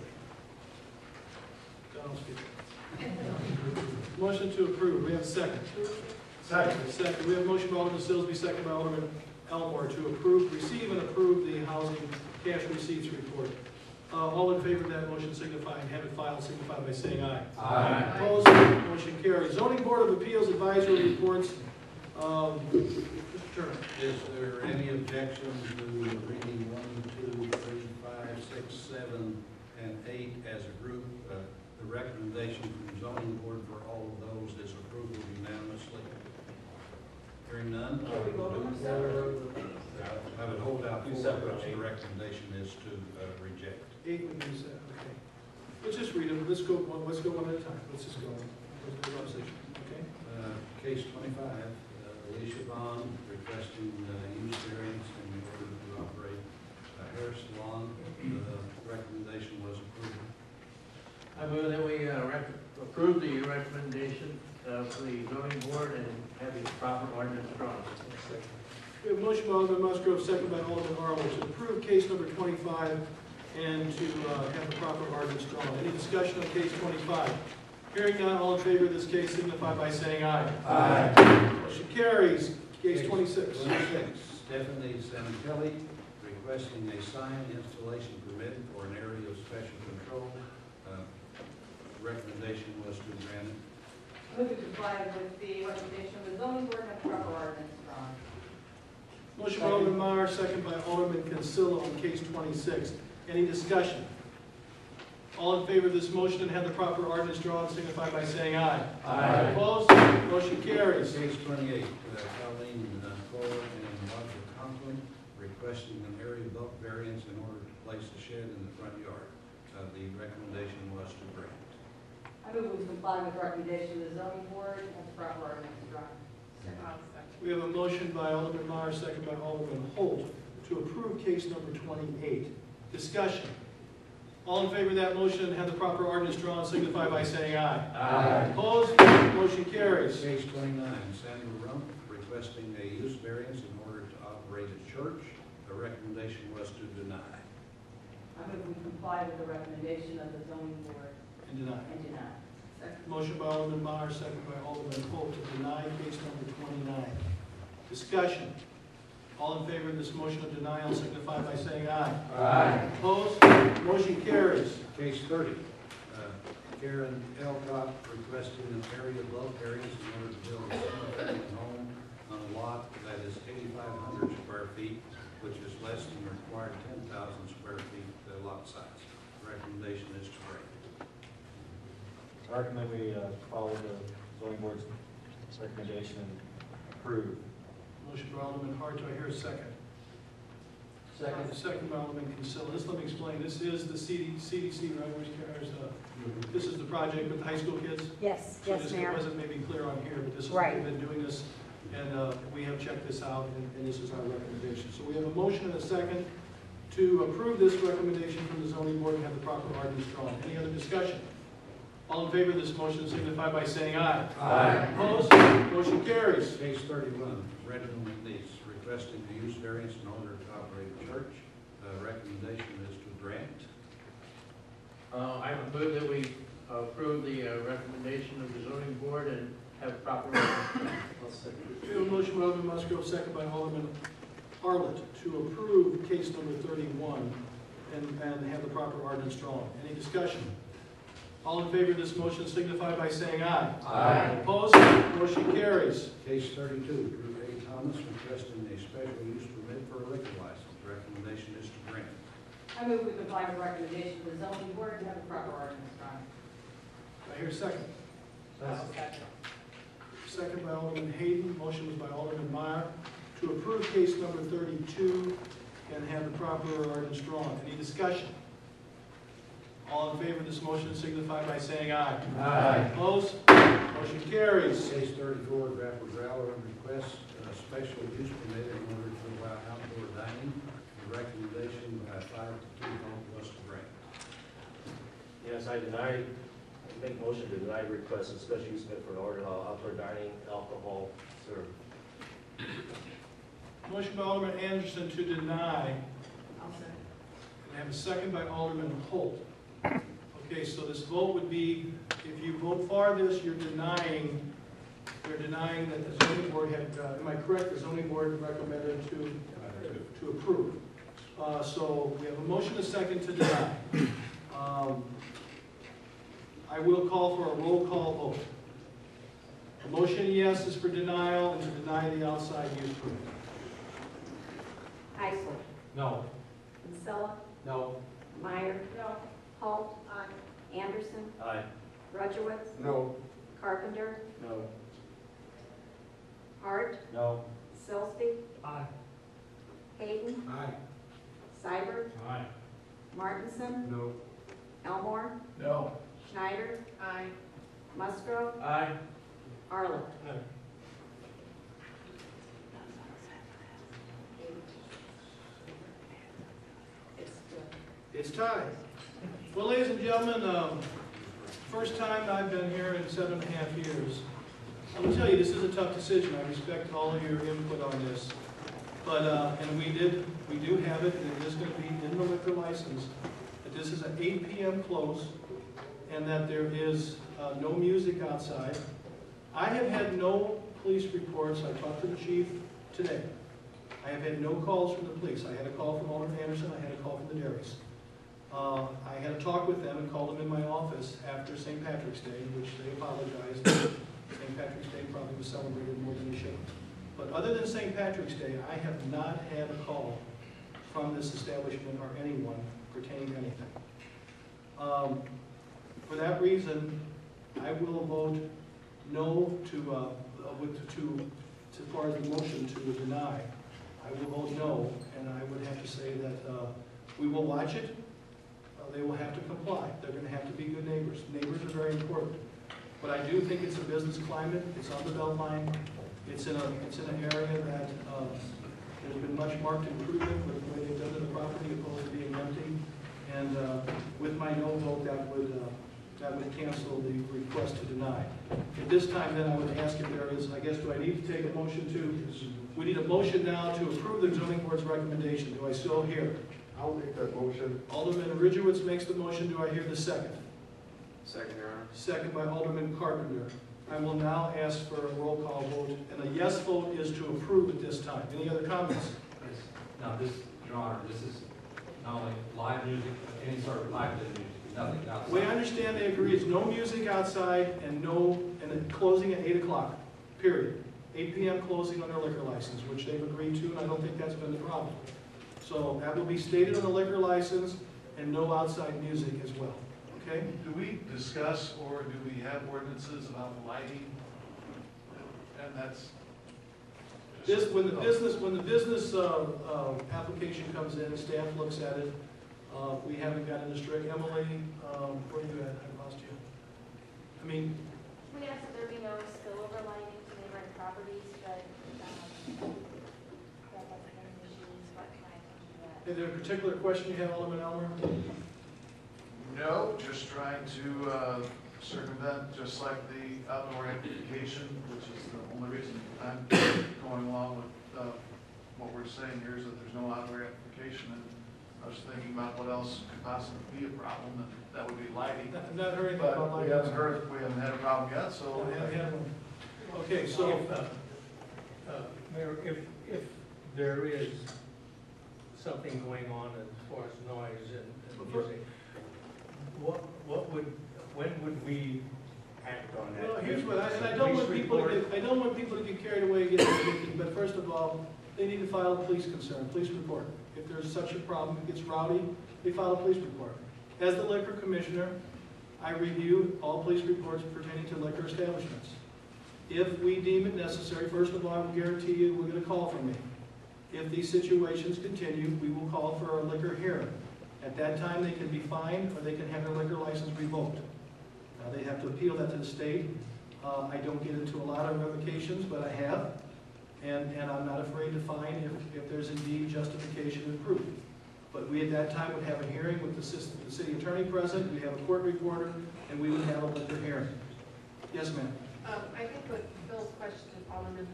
Donald speaking. Motion to approve. We have a second. Second. Second. We have a motion by Alderman Sillsby, second by Alderman Elmore to approve, receive and approve the housing cash receipts report. All in favor of that motion signify and have it filed signify by saying aye. Aye. Opposed? Motion carries. Zoning Board of Appeals advisory reports. Mr. Turner. Is there any objection to reading 1, 2, 3, 5, 6, 7, and 8 as a group? The recommendation from the zoning board for all of those is approval unanimously. Hearing none. Can we vote on them separately? I would hold out Do for separate, which eight. the recommendation is to reject. 8 would be set, okay. Let's just read them, let's go one at a time, let's just go. Okay? Case 25, Alicia Bond requesting use variance in order to operate a hair salon. The recommendation was approval. I move that we approve the recommendation of the zoning board and have the proper ordinance drawn. We have a motion by Alderman Musgrove, second by Alderman Arlen, to approve case number 25 and to have the proper ordinance drawn. Any discussion on case 25? Hearing none, all in favor of this case signify by saying aye. Aye. Motion carries. Case 26. 26, Stephanie Santelli requesting a sign installation permit for an area of special control. Recommendation was to grant it. Move to comply with the recommendation of the zoning board and have proper ordinance drawn. Motion by Alderman Meyer, second by Alderman Consilla on case 26. Any discussion? All in favor of this motion and have the proper ordinance drawn signify by saying aye. Aye. Opposed? Motion carries. Case 28, Colleen Kohler and Roger Conklin requesting an area bulk variance in order to place a shed in the front yard. The recommendation was to grant. I move we comply with the recommendation of the zoning board and have the proper ordinance drawn. We have a motion by Alderman Meyer, second by Alderman Holt, to approve case number 28. Discussion. All in favor of that motion and have the proper ordinance drawn signify by saying aye. Aye. Opposed? Motion carries. Case 29, Sandra Rump requesting a use variance in order to operate a church. The recommendation was to deny. I move we comply with the recommendation of the zoning board And deny. and deny. Motion by Alderman Meyer, second by Alderman Holt, to deny case number 29. Discussion. All in favor of this motion of denial signify by saying aye. Aye. Opposed? Motion carries. Case 30, Karen Elcott requesting an area bulk variance in order to build a single-family home on a lot that is 8,500 square feet, which is less than the required 10,000 square feet lot size. Recommendation is to grant. I recommend we follow the zoning board's recommendation and approve. Motion by Alderman Hart, do I hear a second? Second. Second by Alderman Consilla. Let me explain. This is the CDC, right? This is the project with the high school kids? Yes, So yes, just- Mayor. It wasn't maybe clear on here, but this is, Right. we've been doing this, and we have checked this out, and this is our recommendation. So we have a motion and a second to approve this recommendation from the zoning board and have the proper ordinance drawn. Any other discussion? All in favor of this motion signify by saying aye. Aye. Opposed? Motion carries. Case 31, Reginald McNeese requesting the use variance in order to operate a church. Recommendation is to grant. I move that we approve the recommendation of the zoning board and have proper ordinance. We have a motion by Alderman Musgrove, second by Alderman Arlett, to approve case number 31 and have the proper ordinance drawn. Any discussion? All in favor of this motion signify by saying aye. Aye. Opposed? Motion carries. Case 32, Drew A. Thomas requesting a special use permit for a liquor license. Recommendation is to grant. I move we comply with the recommendation of the zoning board and have the proper ordinance drawn. Do I hear a second? Second by Alderman Hayden. Motion was by Alderman Meyer to approve case number 32 and have the proper ordinance drawn. Any discussion? All in favor of this motion signify by saying aye. Aye. Opposed? Motion carries. Case 34, Grapple Growler requests a special use permit in order to allow outdoor dining. The recommendation by 5 to 2 vote was to grant. Yes, I make motion to deny request of special use permit for an order of outdoor dining, alcohol served. Motion by Alderman Anderson to deny. I'll second. And I have a second by Alderman Holt. Okay, so this vote would be, if you vote for this, you're denying that the zoning board had, am I correct, the zoning board recommended to approve. So we have a motion and a second to deny. I will call for a roll call vote. A motion yes is for denial and to deny the outside use permit. Heisler. No. Kinsella. No. Meyer. No. Holt. Anderson, Aye. Rudowitz, No. Carpenter, No. Hart, No. Sillsby, Aye. Hayden, Aye. Seibert, Aye. Martinson, No. Elmore, No. Schneider, Aye. Musgrove, Aye. Arlen. It's time. Well, ladies and gentlemen, first time I've been here in 7.5 years. I will tell you, this is a tough decision. I respect all of your input on this. But, and we do have it, and it is going to be in the liquor license, that this is an 8 p.m. close, and that there is no music outside. I have had no police reports. I talked to the chief today. I have had no calls from the police. I had a call from Alderman Anderson. I had a call from the Dairies. I had a talk with them and called them in my office after St. Patrick's Day, which they apologized. St. Patrick's Day probably was celebrated more than they should have. But other than St. Patrick's Day, I have not had a call from this establishment or anyone pertaining to anything. For that reason, I will vote no as far as the motion to deny. I will vote no, and I would have to say that we will watch it. They will have to comply. They're going to have to be good neighbors. Neighbors are very important. But I do think it's a business climate. It's on the Beltline. It's in an area that there's been much marked improvement with the way they've done to the property opposed to being empty. And with my no vote, that would cancel the request to deny. At this time, then, I would ask if there is, I guess, do I need to take a motion to? We need a motion now to approve the zoning board's recommendation. Do I still hear? I'll make that motion. Alderman Ridgewitz makes the motion. Do I hear the second? Second, Your Honor. Second by Alderman Carpenter. I will now ask for a roll call vote, and a yes vote is to approve at this time. Any other comments? Yes. Now, this, Your Honor, this is not only live music, but any sort of live music, nothing The outside. way I understand they agree is no music outside and closing at 8 o'clock, period. 8 p.m. closing on their liquor license, which they've agreed to, and I don't think that's been the problem. So that will be stated on the liquor license, and no outside music as well, okay? Do we discuss or do we have ordinances about lighting? And that's. When the business application comes in, staff looks at it. We haven't gotten this strict. Emily, where are you at? I lost you. I mean, We asked that there be no spillover lighting to neighboring properties, but that hasn't been an issue, so I can do that. is there a particular question you have, Alderman Elmer? No, just trying to circumvent, just like the outdoor amplification, which is the only reason I'm going along with what we're saying here is that there's no outdoor amplification. And I was thinking about what else could possibly be a problem, and that would be lighting. I've not heard anything But about we lighting. haven't had a problem yet, so. Okay, so. Mayor, if there is something going on as far as noise and music, when would we act on that? Well, here's what, I don't want people to get carried away and get thinking, but first of all, they need to file a police report. If there's such a problem, it gets rowdy, they file a police report. As the liquor commissioner, I review all police reports pertaining to liquor establishments. If we deem it necessary, first of all, I will guarantee you we'll get a call from me. If these situations continue, we will call for a liquor hearing. At that time, they can be fined or they can have their liquor license revoked. Now, they have to appeal that to the state. I don't get into a lot of revocations, but I have. And I'm not afraid to fine if there's indeed justification and proof. But we at that time would have a hearing with the city attorney present, we'd have a court reporter, and we would have a liquor hearing. Yes, ma'am. I think with Bill's question, Alderman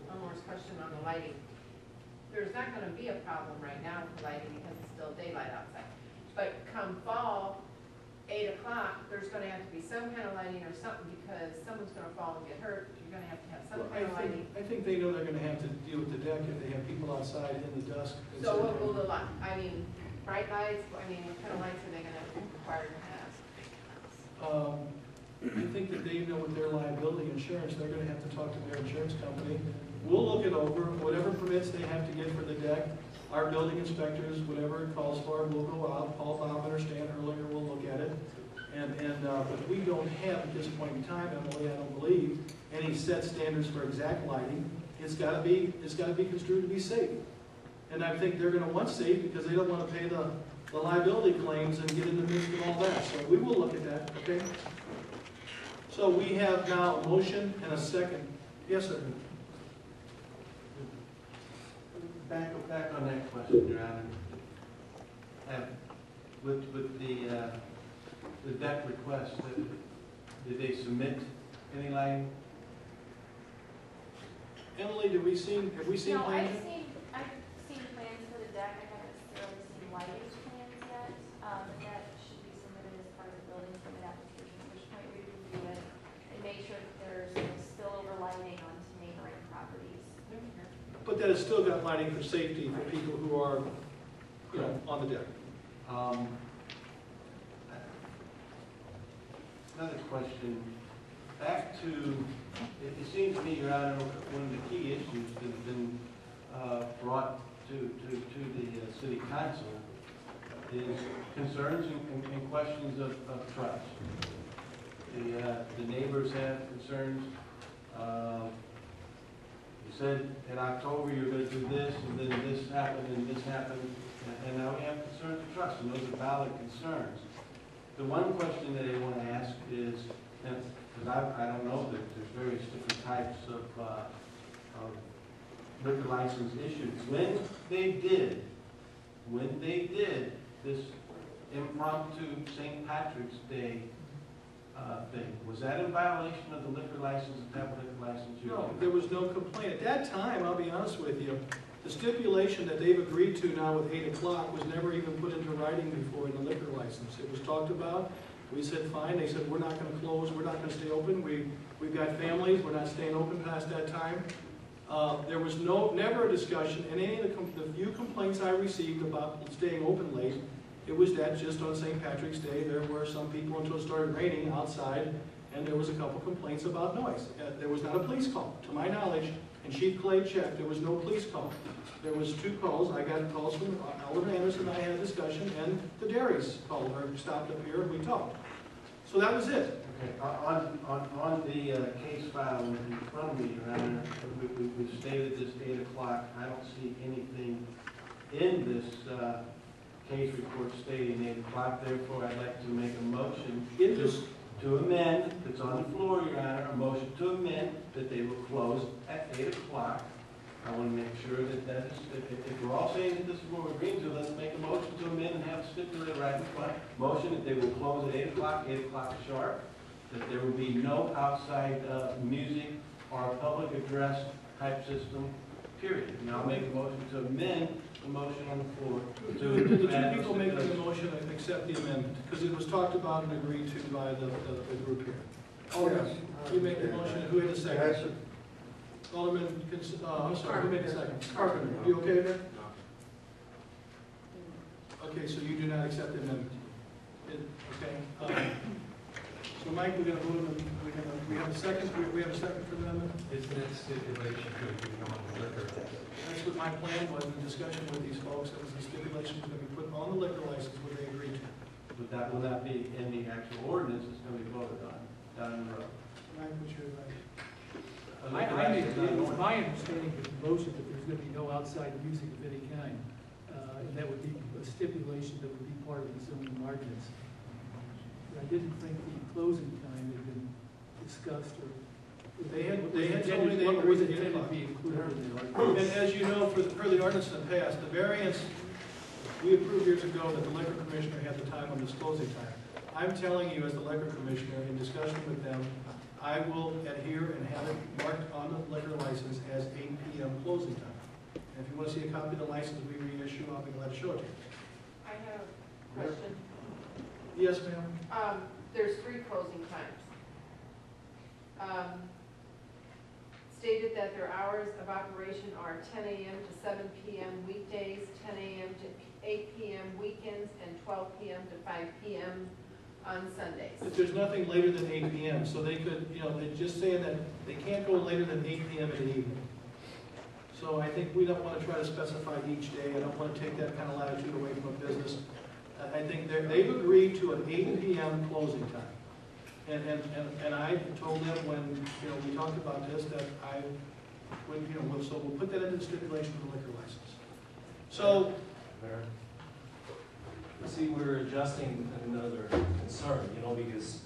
Elmore's question on the lighting, there's not going to be a problem right now with lighting because it's still daylight outside. But come fall, 8 o'clock, there's going to have to be some kind of lighting or something because someone's going to fall and get hurt. You're going to have some kind of lighting. I think they know they're going to have to deal with the deck if they have people outside in the dusk. So what will the light, bright lights, what kind of lights are they going to require to have? I think that they know with their liability insurance, they're going to have to talk to their insurance company. We'll look it over, whatever permits they have to get for the deck, our building inspectors, whatever it calls for, will go out. Paul, Bob, or Stan earlier will look at it. But we don't have at this point in time, Emily, I don't believe, any set standards for exact lighting. It's got to be construed to be safe. And I think they're going to want safe because they don't want to pay the liability claims and get in the midst of all that. So we will look at that, okay? So we have now a motion and a second. Yes, sir. Back on that question, Your Honor. With the deck request, did they submit any lighting? Emily, have we seen No, plans? I've seen plans for the deck. I haven't necessarily seen lighting plans yet. That should be submitted as part of the building permit application, at which point we review it and make sure that there's no spillover lighting onto neighboring properties. But that has still got lighting for safety for people who are, on the deck. Another question. Back to, it seems to me, Your Honor, one of the key issues that have been brought to the city council is concerns and questions of trust. The neighbors have concerns. You said in October you're going to do this, and then this happened, and this happened, and now we have concerns of trust, and those are valid concerns. The one question that I want to ask is, because I don't know that there's various different types of liquor license issues. When they did this impromptu St. Patrick's Day thing, was that in violation of the liquor license, the type of liquor license you No, have? there was no complaint. At that time, I'll be honest with you, the stipulation that they've agreed to now with 8 o'clock was never even put into writing before in the liquor license. It was talked about. We said, fine. They said, we're not going to close. We're not going to stay open. We've got families. We're not staying open past that time. There was never a discussion, and any of the few complaints I received about staying open late, it was that just on St. Patrick's Day, there were some people until it started raining outside, and there was a couple complaints about noise. There was not a police call, to my knowledge, and Chief Clay checked, there was no police call. There was 2 calls. I got calls from Alderman Anderson, I had a discussion, and the dairies called her, stopped up here, and we talked. So that was it. Okay. On the case file in front of me, Your Honor, we've stated this 8 o'clock. I don't see anything in this case report stating 8 o'clock. Therefore, I'd like to make a motion to amend, that's on the floor, Your Honor, a motion to amend that they will close at 8 o'clock. I want to make sure that if we're all saying that this is what we're agreeing to, let's make a motion to amend and have it stipulated right in front. Motion that they will close at 8 o'clock sharp, that there will be no outside music or a public address type system, period. And I'll make a motion to amend the motion on the floor. The 2 people making the motion accept the amendment, because it was talked about and agreed to by the group here. Oh, yes. You make the motion, who had the second? Alderman, I'm sorry, who made the second? Carpenter, you okay there? Okay, so you do not accept the amendment? Okay. So Mike, we're going to vote on, we have a second for the amendment? Isn't that stipulation going to become on the liquor? That's what my plan was in discussion with these folks. It was the stipulation was going to be put on the liquor license where they agreed to. But that will not be in the actual ordinance that's going to be voted on down the road. Mike, what's your advice? It was my understanding of the motion that there's going to be no outside music of any kind. And that would be a stipulation that would be part of the zoning ordinance. But I didn't think the closing time had been discussed or. They had told me they was agreed to intended to 8 be included in the And ordinance. as you know, per the ordinance in the past, the variance, we approved years ago that the liquor commissioner had the time on this closing time. I'm telling you, as the liquor commissioner, in discussion with them, I will adhere and have it marked on the liquor license as 8 p.m. closing time. And if you want to see a copy of the license we reissue, I'll be glad to show it to you. I have a question. Yes, ma'am? There's 3 closing times. Stated that their hours of operation are 10 a.m. to 7 p.m. weekdays, 10 a.m. to 8 p.m. weekends, and 12 p.m. to 5 p.m. on Sundays. But there's nothing later than 8 p.m., so they could, they're just saying that they can't go later than 8 p.m. in the evening. So So I think we don't want to try to specify each day. I don't want to take that kind of latitude away from a business. I think they've agreed to an 8 p.m. closing time. And I told them when, you know, we talked about this, that so we'll put that into the stipulation of the liquor license. So, See, we're adjusting another concern, you know, because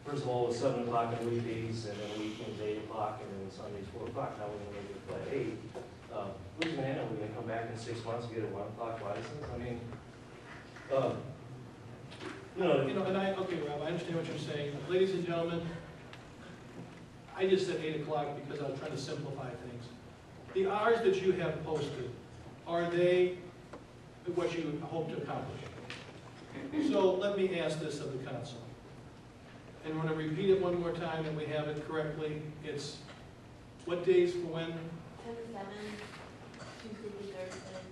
first of all, it's 7 o'clock on weekdays, and then weekends 8 o'clock, and then Sundays 4 o'clock. Now we're going to make it at 8. Who's going to handle it? We're going to come back in 6 months and get a 1 o'clock license? I mean, okay, Rob, I understand what you're saying. Ladies and gentlemen, I just said 8 o'clock because I was trying to simplify things. The hours that you have posted, are they what you hope to accomplish? So let me ask this of the council. And we're going to repeat it one more time and we have it correctly. It's what days for when? 10 to 7, Tuesday to Thursday,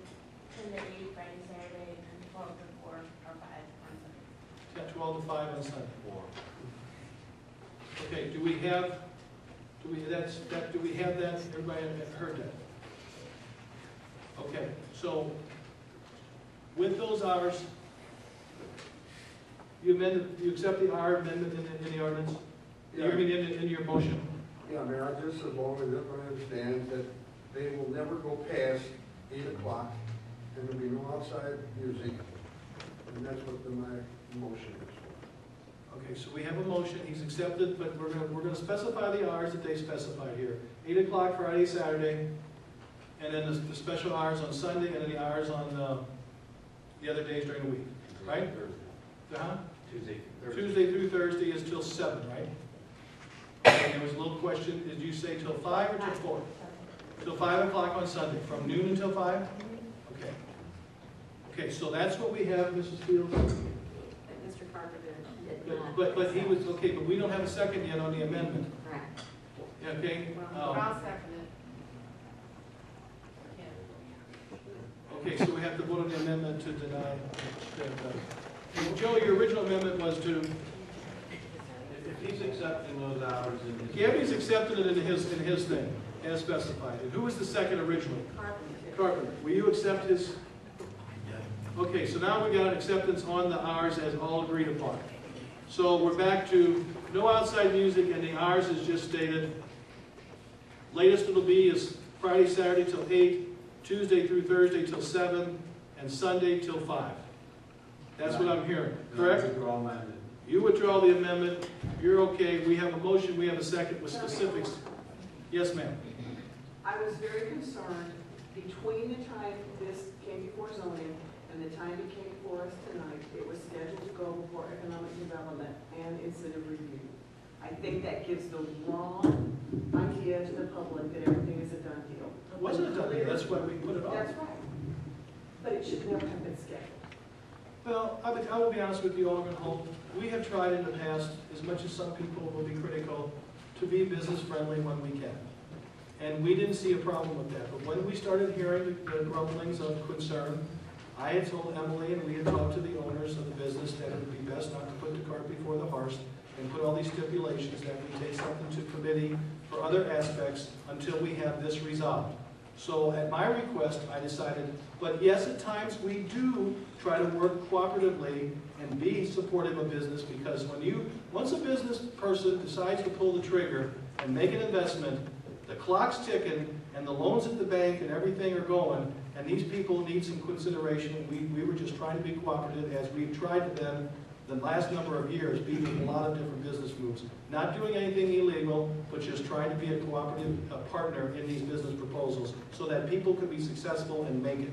10 to 8, Friday, Saturday, and 12 to 4 or 5 on Sunday. 12 to 5 on Sunday. Okay, do we have that? Everybody heard that? Okay, so with those hours, you accept the hour amendment in the ordinance? Yeah. You mean in your motion? Yeah, Mayor, just as long as everyone understands that they will never go past 8 o'clock, and there'll be no outside music, and that's what my motion is. Okay, so we have a motion, he's accepted, but we're gonna specify the hours that they specified here. 8 o'clock Friday, Saturday, and then the special hours on Sunday, and then the hours on the other days during the week, right? Uh-huh. Tuesday through Thursday is till 7, right? And there was a little question, did you say till 5 or till 4? Till 5 o'clock on Sunday, from noon until 5? Okay. Okay, so that's what we have, Mrs. Fields. Mr. Carpenter did not. But he was, okay, but we don't have a second yet on the amendment. Correct. Okay? Well, I'll second it. Okay, so we have to vote on the amendment to deny. Joe, your original amendment was to, If he's accepting those hours in his... Gabby's accepted it in his thing, as specified. And who was the second originally? Carpenter. Will you accept his? Okay, so now we got acceptance on the hours as all agreed upon. So we're back to no outside music, and the hours is just stated. Latest it'll be is Friday, Saturday till 8, Tuesday through Thursday till 7, and Sunday till 5. That's what I'm hearing, correct? Withdraw my amendment. You withdraw the amendment, you're okay, we have a motion, we have a second with specifics. Yes, ma'am. I was very concerned between the time this came before zoning and the time it came before us tonight, it was scheduled to go before economic development and incentive review. I think that gives the wrong idea to the public that everything is a done deal. It wasn't a done deal, that's why we put it on. That's right. But it should never have been scheduled. Well, I will be honest with you, Alderman Holt. We have tried in the past, as much as some people will be critical, to be business friendly when we can. And we didn't see a problem with that. But when we started hearing the grumblings of concern, I had told Emily and we had talked to the owners of the business that it would be best not to put the cart before the horse and put all these stipulations that we take something to committee for other aspects until we have this resolved. So at my request, I decided, but yes, at times we do try to work cooperatively and be supportive of business, because once a business person decides to pull the trigger and make an investment, the clock's ticking and the loans at the bank and everything are going, and these people need some consideration. We were just trying to be cooperative as we've tried to then the last number of years, be with a lot of different business moves. Not doing anything illegal, but just trying to be a cooperative partner in these business proposals so that people can be successful and make it.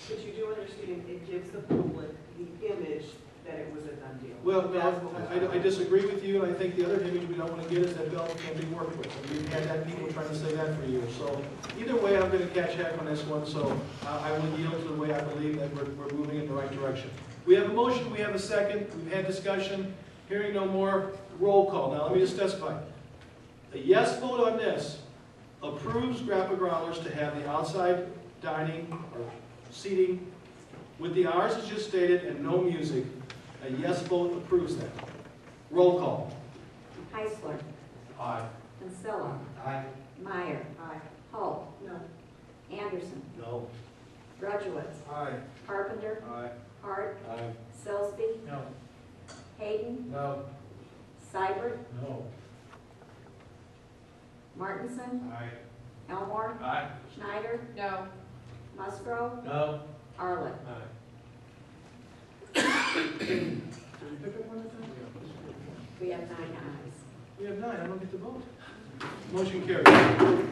But you do understand it gives the public the image that it was a done deal. Well, no, I disagree with you, and I think the other image we don't want to get is that Belleville can't be worked with. And we've had people trying to say that for years. So either way, I'm going to catch heck on this one, so I will yield to the way I believe that we're moving in the right direction. We have a motion, we have a second, we've had discussion, hearing no more, roll call. Now let me just specify. A yes vote on this approves Grappa Growlers to have the outside dining or seating with the hours as just stated and no music. A yes vote approves that. Roll call. Heisler. Aye. Kinsella. Aye. Meyer. Aye. Hull. No. Anderson. No. Rudowitz. Aye. Carpenter. Aye. Hart. Aye. Sillsby. No. Hayden. No. Seibert. No. Martinson. Aye. Elmore. Aye. Schneider. No. Musgrove. No. Arlen. Did you pick up one of them? We have 9 ayes. We have 9, I don't get to vote. Motion carries. Okay.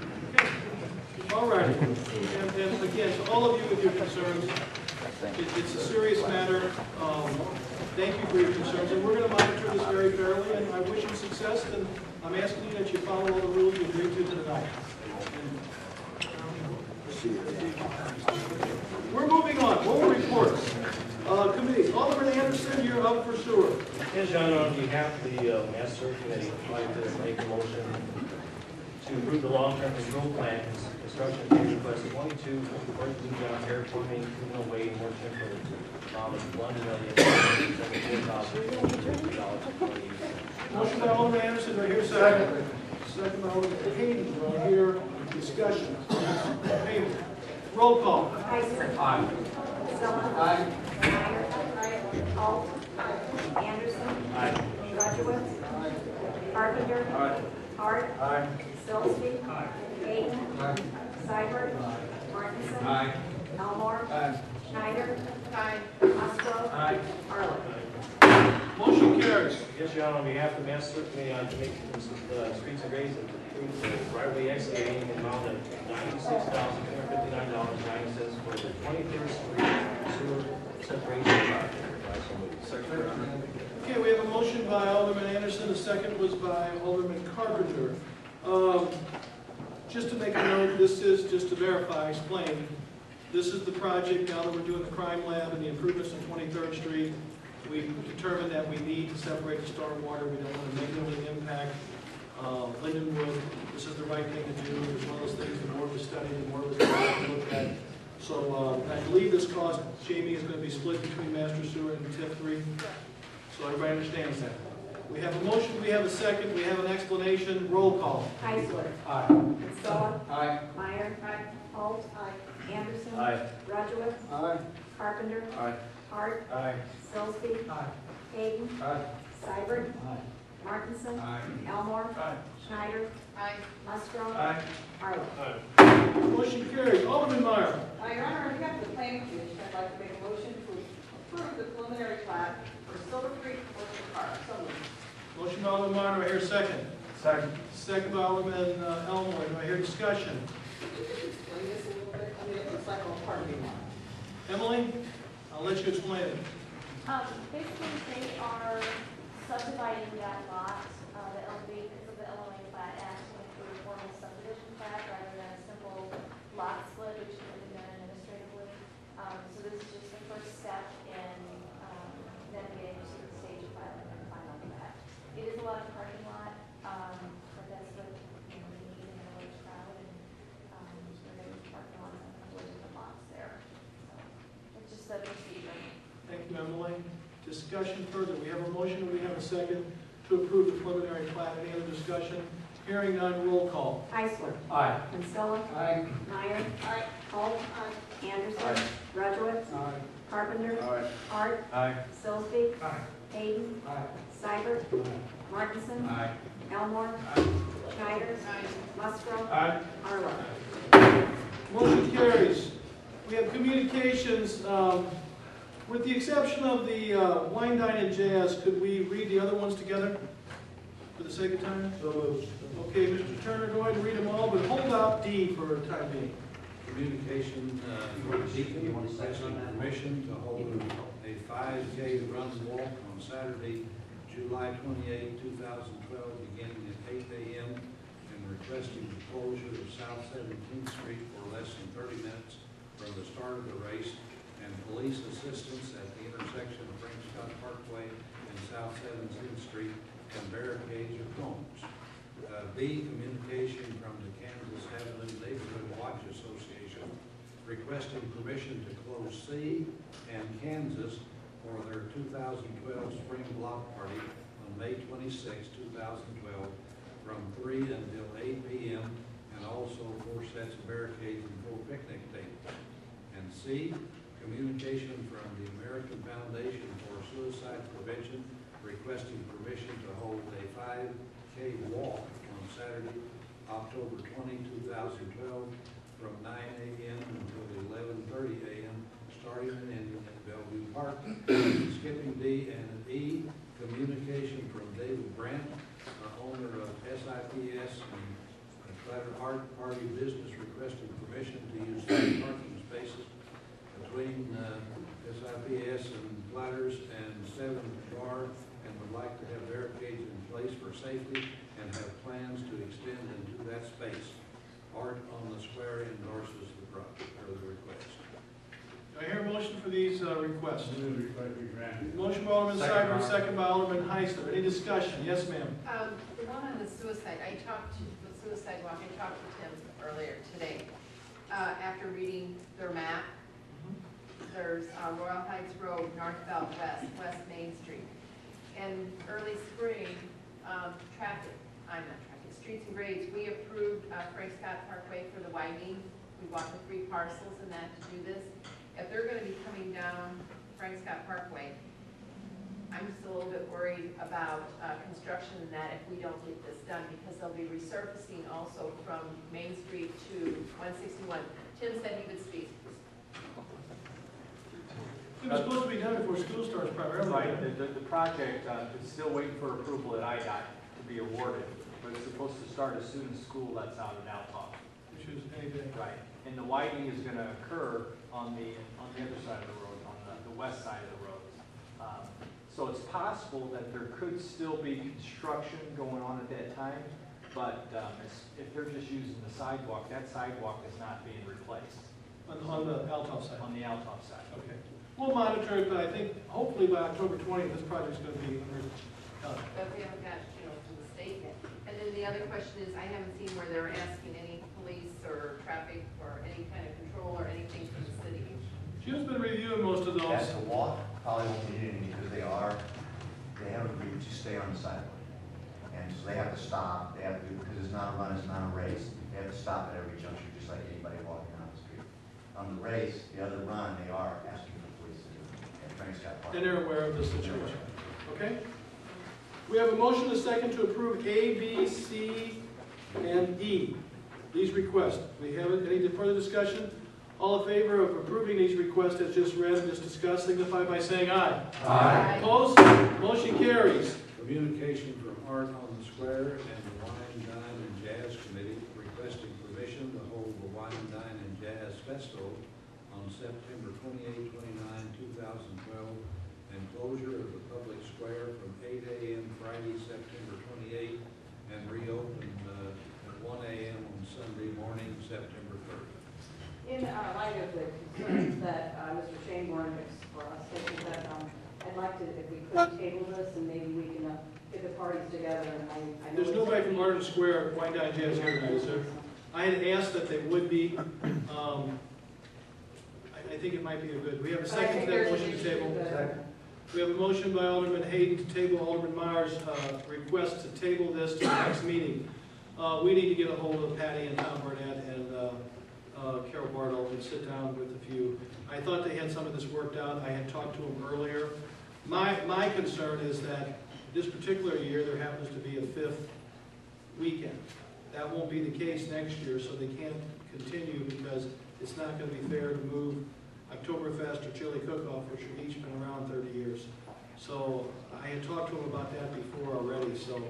All right. And again, to all of you with your concerns, it's a serious matter. Thank you for your concerns, and we're going to monitor this very fairly, and I wish you success, and I'm asking you that you follow all the rules you agreed to tonight. We're moving on. Board reports. Committees. Alderman Anderson, you're up for sewer. Yes, Your Honor, on behalf of the Master Committee, I'd like to make a motion to approve the long-term control plan, construction phase request 22, 42 John Air Plumbing, Criminal Way, Morton, for the amount of $1,074,000. Motion by Alderman Anderson, do I hear a second? Second by Alderman Hayden, do I hear discussion? Hayden. Roll call. Heisler. Aye. Stella. Aye. Meyer. Holt. Anderson. Aye. Rudowitz. Carpenter. Aye. Hart. Aye. Sillsby. Aye. Hayden. Aye. Seibert. Martinson. Aye. Elmore. Aye. Schneider. Aye. Musgrove. Aye. Arlen. Motion carries. Yes, Your Honor, on behalf of the Master Committee, I'd make streets and grades and approve the driveway excavating in the amount of $96,259.90 for the 23rd Street Sewer Separation Project. Secretary. Okay, we have a motion by Alderman Anderson, the second was by Alderman Carpenter. Just to make a note, this is, just to verify, explain, this is the project, now that we're doing the crime lab and the improvements on 23rd Street, we determined that we need to separate the stormwater, we don't want to negatively impact Lindenwood. This is the right thing to do, as well as things the board was studying, the board was going to look at. So I believe this cost, Jamie, is going to be split between Master Sewer and TIF 3. So everybody understands that. We have a motion, we have a second, we have an explanation. Roll call. Heisler. Aye. Stella. Aye. Meyer. Holt. Anderson. Aye. Rudowitz. Aye. Carpenter. Aye. Hart. Aye. Sillsby. Aye. Hayden. Aye. Seibert. Aye. Martinson. Aye. Elmore. Aye. Schneider. Aye. Musgrove. Aye. Arlen. Motion carries. Alderman Meyer. Your Honor, on behalf of the planning commission, I'd like to make a motion to approve the preliminary plat for Silver Creek Orchard Park. So moved. Motion by Alderman Meyer, do I hear a second? Second. Second by Alderman Elmore, do I hear discussion? Could you explain this a little bit? I mean, it looks like a parking lot. Emily, I'll let you explain it. Basically, they are subdividing that lot, the Illinois Plat Act went through a formal subdivision plat rather than a simple lot split, which can be done administratively. So this is just the first step in them getting to the stage of filing their final plat. It is a lot of parking lot, but that's what we need in the village crowd, and we're going to be parking lots on a couple of different lots there. So it's just a procedure. Thank you, Emily. Discussion further. We have a motion and we have a second to approve the preliminary plat. Any other discussion? Hearing none, roll call. Heisler. Aye. Kinsella. Aye. Meyer. Aye. Holt. Anderson. Aye. Rudowitz. Aye. Carpenter. Aye. Hart. Aye. Sillsby. Aye. Hayden. Aye. Seibert. Martinson. Aye. Elmore. Aye. Schneider. Musgrove. Aye. Arlen. Motion carries. We have communications. With the exception of the wine, dine, and jazz, could we read the other ones together for the sake of time? So moved. Okay, Mr. Turner, go ahead and read them all, but hold out D for time being. Communication for Deacon requesting permission to hold a 5K run walk on Saturday, July 28, 2012, beginning at 8 a.m. and requesting the closure of South 17th Street for less than 30 minutes from the start of the race, and police assistance at the intersection of Frank Scott Parkway and South 17th Street and barricades or cones. B, communication from the Kansas Avenue Neighborhood Watch Association requesting permission to close C and Kansas for their 2012 Spring Block Party on May 26, 2012 from 3 until 8 p.m. and and also 4 sets of barricades and 4 picnic tables. And C, communication from the American Foundation for Suicide Prevention requesting permission to hold a 5K walk on Saturday, October 20, 2012, from 9 a.m. until 11:30 a.m., starting and ending at Belleville Park. Skipping D and E, communication from David Brandt, owner of SIPS and Clatter Art Party Business, requesting permission to use 3 parking spaces between SIPS and Clatters and 7 Bar, and would like to have barricades in place for safety and have plans to extend into that space. Art on the Square endorses the project or the request. Do I hear a motion for these requests? Move the request be granted. Motion by Alderman Seibert, second by Alderman Heisler. Any discussion? Yes, ma'am. The one on the suicide, I talked to the suicide walk, I talked to Tim earlier today. After reading their map, there's Royal Heights Road, North Belt West, West Main Street. And early spring, Streets and Grades, we approved Frank Scott Parkway for the widening. We bought the 3 parcels and that to do this. If they're going to be coming down Frank Scott Parkway, I'm just a little bit worried about construction in that if we don't get this done, because they'll be resurfacing also from Main Street to 161. Tim said he would speak. It was supposed to be done before school starts primarily. Right, the project is still waiting for approval at IDOT to be awarded, but it's supposed to start as soon as school lets out in Altough. Which is any day. Right, and the widening is going to occur on the other side of the road, on the west side of the road. So it's possible that there could still be construction going on at that time, but if they're just using the sidewalk, that sidewalk is not being replaced. On the Altough side? On the Altough side. Okay. We'll monitor it, but I think hopefully by October 20th, this project's going to be done. But we haven't got, from the state yet. And then the other question is, I haven't seen where they're asking any police or traffic or any kind of control or anything from the city. Jim's been reviewing most of those. That's the walk, probably won't need any because they have agreed to stay on the sidewalk. And so they have to stop, because it's not a run, it's not a race. They have to stop at every juncture, just like anybody walking down the street. On the race, the other run, they are asking for police at Frank Scott Park. And they're aware of the situation. Okay? We have a motion and a second to approve A, B, C, and E. These requests. We have any further discussion? All in favor of approving these requests as just read and just discussed, signify by saying aye. Aye. Opposed? Motion carries. Communication from Art on the Square and the Wine, Dine, and Jazz Committee requesting permission to hold the Wine, Dine, and Jazz Festival on September 28, 29, 2012, and closure of the public square from 8 a.m. Friday, September 28, and reopen at 1 a.m. on Sunday morning, September 30. In light of the concerns that Mr. Chamberlain expressed, I think that I'd like to, if we could table this and maybe we can get the parties together. And I know There's nobody from Art Square Wine Dine Jazz here tonight, is there? I had asked that they would be. I think it might be a good. We have a second to that motion to table. Second. We have a motion by Alderman Hayden to table Alderman Myers' request to table this to the next meeting. We need to get a hold of Patty and Tom Burnett and Carol Bartle and sit down with a few. I thought they had some of this worked out. I had talked to them earlier. My concern is that this particular year there happens to be a 5th weekend. That won't be the case next year, so they can't continue because it's not going to be fair to move Oktoberfest or Chili Cook-Off, which have each been around 30 years. So I had talked to them about that before already, so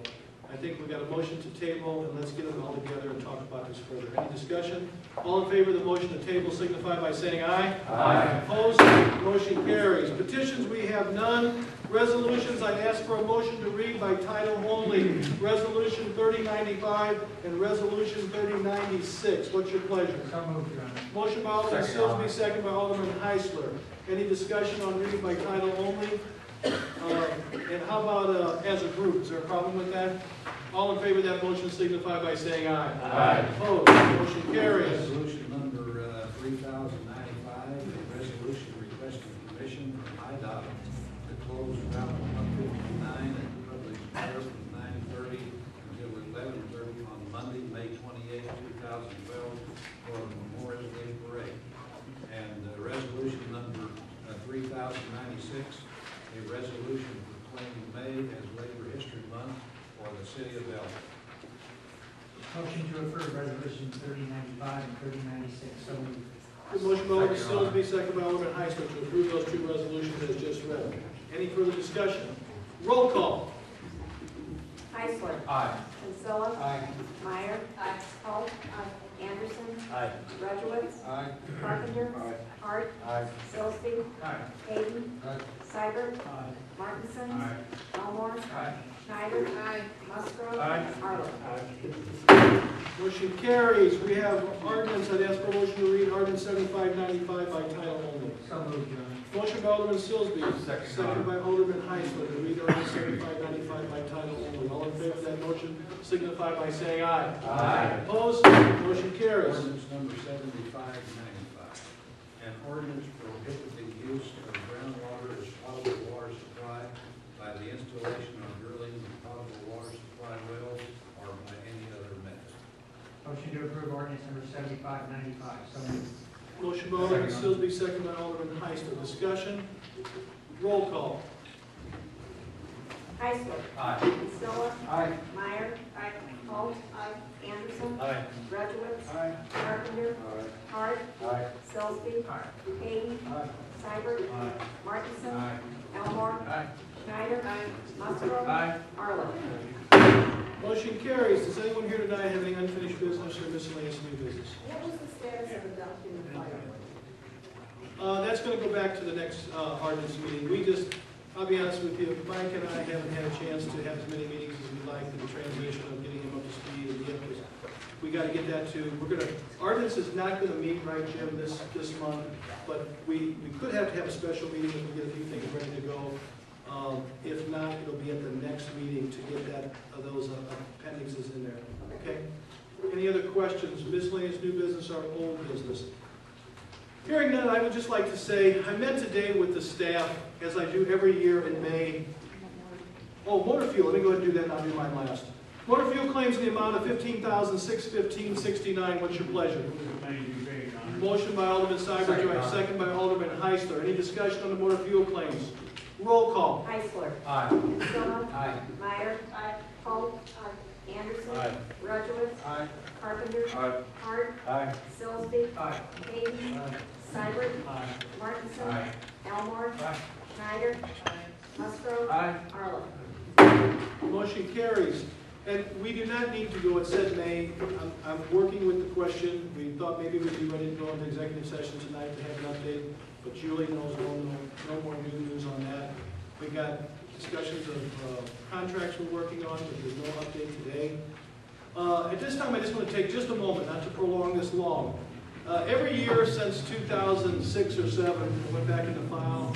I think we've got a motion to table, and let's get them all together and talk about this further. Any discussion? All in favor of the motion to table signify by saying aye. Aye. Opposed? Motion carries. Petitions, we have none. Resolutions, I'd ask for a motion to read by title only. Resolution 3095 and Resolution 3096. What's your pleasure? So moved, Your Honor. Motion by Alderman Silsby, second by Alderman Heisler. Any discussion on reading by title only? And how about as a group? Is there a problem with that? All in favor of that motion signify by saying aye. Aye. Opposed? Motion carries. Resolution number 3095, a resolution requesting permission from IDOT to close Route 159 at the public square from 9:30 until 11:30 on Monday, May 28, a resolution proclaiming May as Labor History Month for the city of Belleville. Motion to approve resolution 3095 and 3096. So moved. Good motion by Alderman Silsby, second by Alderman Heisler to approve those two resolutions as just read. Any further discussion? Roll call. Heisler. Aye. Kinsella. Aye. Meyer. Holt. Anderson. Aye. Rudowitz. Aye. Carpenter. Hart. Aye. Silsby. Aye. Hayden. Aye. Seibert. Aye. Martinson. Aye. Elmore. Aye. Schneider. Musgrove. Aye. Arlen. Motion carries. We have ordinance. I'd ask for a motion to read ordinance 7595 by title only. So moved, Your Honor. Motion by Alderman Silsby, Second. second by Alderman Heisler to read ordinance 7595 by title only. All in favor of that motion signify by saying aye. Aye. Opposed? Motion carries. Ordinance number 7595, an ordinance prohibiting use of groundwater as potable water supply by the installation of drilling of potable water supply wells or by any other method. Motion to approve ordinance number 7595. So moved. Motion by Alderman Silsby, second by Alderman Heisler. Discussion? Roll call. Heisler. Aye. Kinsella. Aye. Meyer. Holt. Anderson. Aye. Rudowitz. Aye. Carpenter. Hart. Aye. Silsby. Hayden. Aye. Seibert. Aye. Martinson. Aye. Elmore. Aye. Schneider. Musgrove. Aye. Arlen. Motion carries. Does anyone here tonight have any unfinished business or miscellaneous new business? What was the status of adopting the fire? That's going to go back to the next ordinance meeting. I'll be honest with you, Mike and I haven't had a chance to have as many meetings as we'd like in the transition of getting him up to speed and get this. We got to get that to, ordinance is not going to meet, right, Jim, this month, but we could have to have a special meeting if we get a few things ready to go. If not, it'll be at the next meeting to get those appendixes in there, okay? Any other questions, miscellaneous new business or old business? Hearing none, I would just like to say, I met today with the staff, as I do every year in May. Oh, motor fuel, let me go ahead and do that and I'll do mine last. Motor fuel claims in the amount of $15,615.69. What's your pleasure? Motion by Alderman Seibert, do I have a second by Alderman Heisler? Any discussion on the motor fuel claims? Roll call. Heisler. Aye. Kinsella. Aye. Meyer. Holt. Anderson. Aye. Rudowitz. Aye. Carpenter. Aye. Hart. Aye. Silsby. Aye. Hayden. Aye. Seibert. Aye. Martinson. Aye. Elmore. Aye. Schneider. Musgrove. Aye. Arlen. Motion carries. And we do not need to go, it said May. I'm working with the question. We thought maybe we'd be ready to go into executive session tonight to have an update, but Julie knows no more new news on that. We got discussions of contracts we're working on, but there's no update today. At this time, I just want to take just a moment, not to prolong this long. Every year since 2006 or 7, I went back in the file,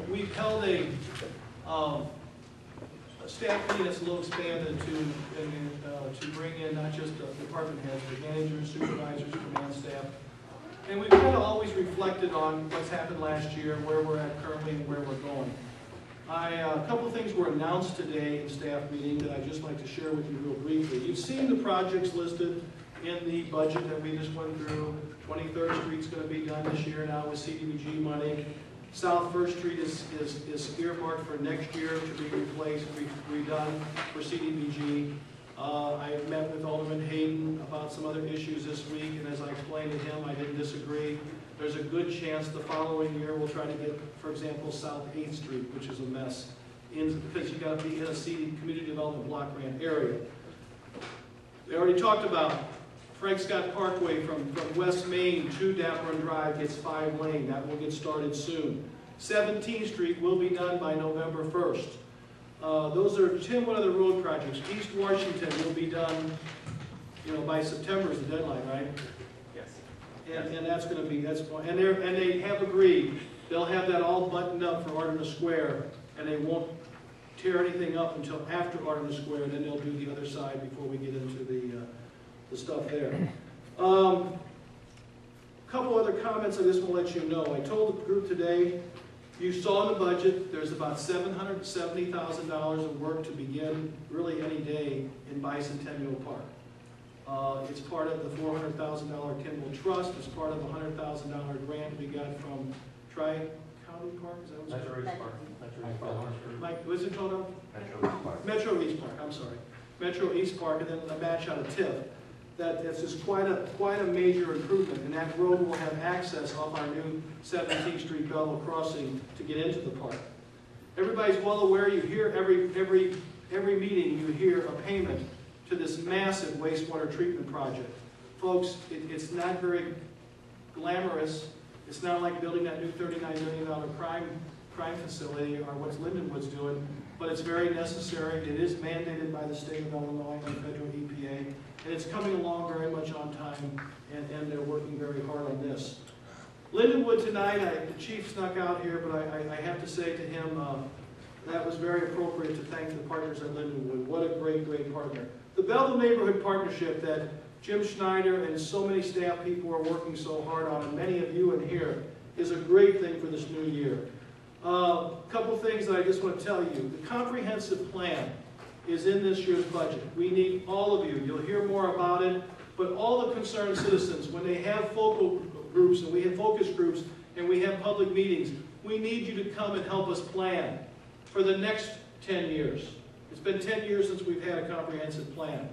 we've held a staff meeting that's a little expanded to bring in not just department heads, but managers, supervisors, command staff. And we've kind of always reflected on what's happened last year, where we're at currently, and where we're going. A couple of things were announced today in staff meeting that I'd just like to share with you real briefly. You've seen the projects listed in the budget that we just went through. 23rd Street's going to be done this year now with CDBG money. South First Street is earmarked for next year to be replaced, redone for CDBG. I met with Alderman Hayden about some other issues this week, and as I explained to him, I didn't disagree. There's a good chance the following year we'll try to get, for example, South 8th Street, which is a mess, because you got to be in a community development block grant area. They already talked about Frank Scott Parkway from West Main to Dameron Drive gets 5 lane. That will get started soon. 17th Street will be done by November 1st. Those are, Tim, what other road projects? East Washington will be done, by September is the deadline, right? Yes. And that's going to be, and they have agreed, they'll have that all buttoned up for Artemis Square, and they won't tear anything up until after Artemis Square, and then they'll do the other side before we get into the stuff there. Couple other comments I just want to let you know. I told the group today, you saw in the budget, there's about $770,000 of work to begin really any day in Bicentennial Park. It's part of the $400,000 Kimball Trust. It's part of a $100,000 grant we got from Tri-County Building Park, is that what it's Metro called? East Park. Metro East Park. Mike, what's it called now? Metro East Park. Metro East Park, I'm sorry. Metro East Park, and then a match out of TIF. That's just quite a major improvement, and that road will have access off our new 17th Street Belleville crossing to get into the park. Everybody's well aware, you hear every meeting, you hear a payment to this massive wastewater treatment project. Folks, it's not very glamorous. It's not like building that new $39 million crime facility or what Lindenwood's doing, but it's very necessary. It is mandated by the state of Illinois and federal EPA, and it's coming along very much on time, and they're working very hard on this. Lindenwood tonight, the chief snuck out here, but I have to say to him, that was very appropriate to thank the partners at Lindenwood. What a great, great partner. The Belleville Neighborhood Partnership that Jim Schneider and so many staff people are working so hard on, and many of you in here, is a great thing for this new year. A couple things that I just want to tell you. The comprehensive plan is in this year's budget. We need all of you. You'll hear more about it, but all the concerned citizens, when they have focal groups and we have focus groups and we have public meetings, we need you to come and help us plan for the next 10 years. It's been 10 years since we've had a comprehensive plan.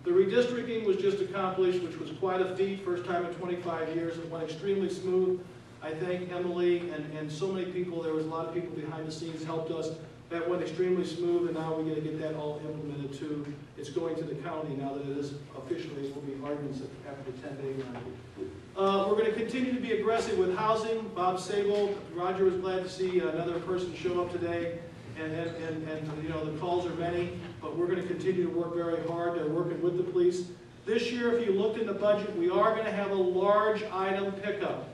The redistricting was just accomplished, which was quite a feat, first time in 25 years. It went extremely smooth. I thank Emily and so many people. There was a lot of people behind the scenes helped us. That went extremely smooth, and now we got to get that all implemented too. It's going to the county now that it is officially. It will be arguments after the 10-day run. We're going to continue to be aggressive with housing. Bob Sable, Roger was glad to see another person show up today. And you know, the calls are many, but we're going to continue to work very hard. They're working with the police. This year, if you looked in the budget, we are going to have a large item pickup.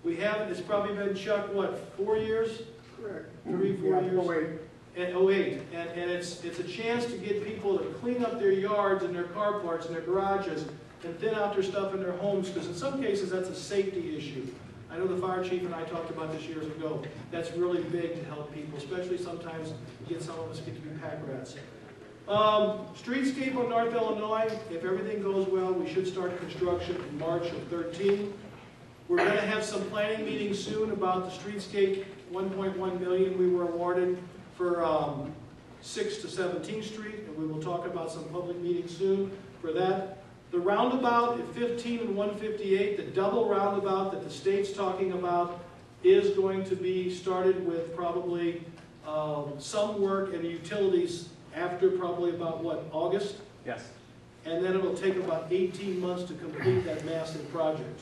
We haven't, it's probably been, Chuck, what, 4 years? Correct. 3, 4 years? And 08. And it's a chance to get people to clean up their yards and their car parks and their garages and thin out their stuff in their homes, because in some cases that's a safety issue. I know the fire chief and I talked about this years ago. That's really big to help people, especially sometimes some of us get to be pack rats. Streetscape on North Illinois, if everything goes well, we should start construction in March of 13. We're going to have some planning meetings soon about the streetscape, $1.1 million we were awarded for 6th to 17th Street, and we will talk about some public meetings soon for that. The roundabout at 15 and 158, the double roundabout that the state's talking about, is going to be started with probably some work and utilities after probably about, what, August? Yes. And then it'll take about 18 months to complete that massive project.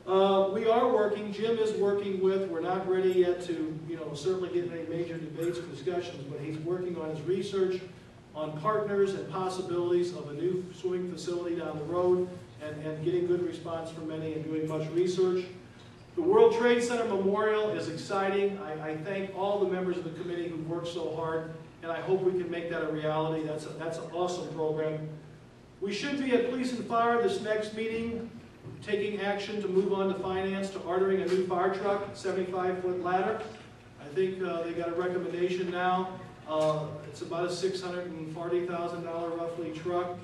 We are working, Jim is working with, we're not ready yet to, certainly get in any major debates or discussions, but he's working on his research on partners and possibilities of a new swimming facility down the road, and getting good response from many and doing much research. The World Trade Center Memorial is exciting. I thank all the members of the committee who worked so hard, and I hope we can make that a reality. That's an awesome program. We should be at Police and Fire this next meeting, taking action to move on to finance, to ordering a new fire truck, 75-foot ladder. I think they got a recommendation now. It's about a $640,000 roughly truck.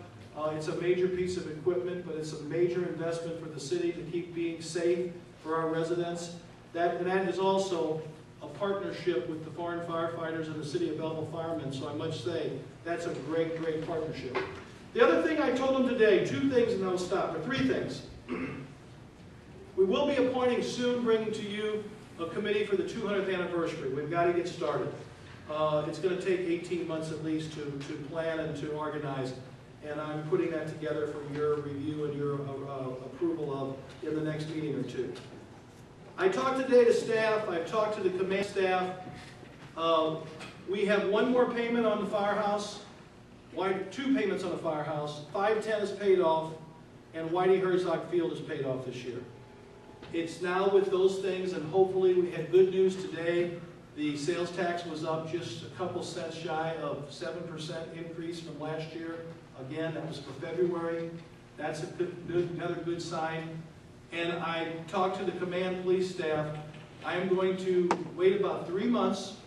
It's a major piece of equipment, but it's a major investment for the city to keep being safe for our residents. That is also a partnership with the foreign firefighters and the City of Belleville firemen, so I must say that's a great, great partnership. The other thing I told them today, 2 things and I'll stop, or 3 things. We will be appointing soon, bringing to you a committee for the 200th anniversary. We've got to get started. It's going to take 18 months at least to plan and to organize, and I'm putting that together for your review and your approval of in the next meeting or 2. I talked today to staff, I've talked to the command staff. We have 1 more payment on the firehouse, 2 payments on the firehouse, 510 is paid off, and Whitey Herzog Field is paid off this year. It's now with those things, and hopefully we had good news today. The sales tax was up just a couple cents shy of 7% increase from last year. Again, that was for February. That's another good sign. And I talked to the command police staff. I am going to wait about 3 months,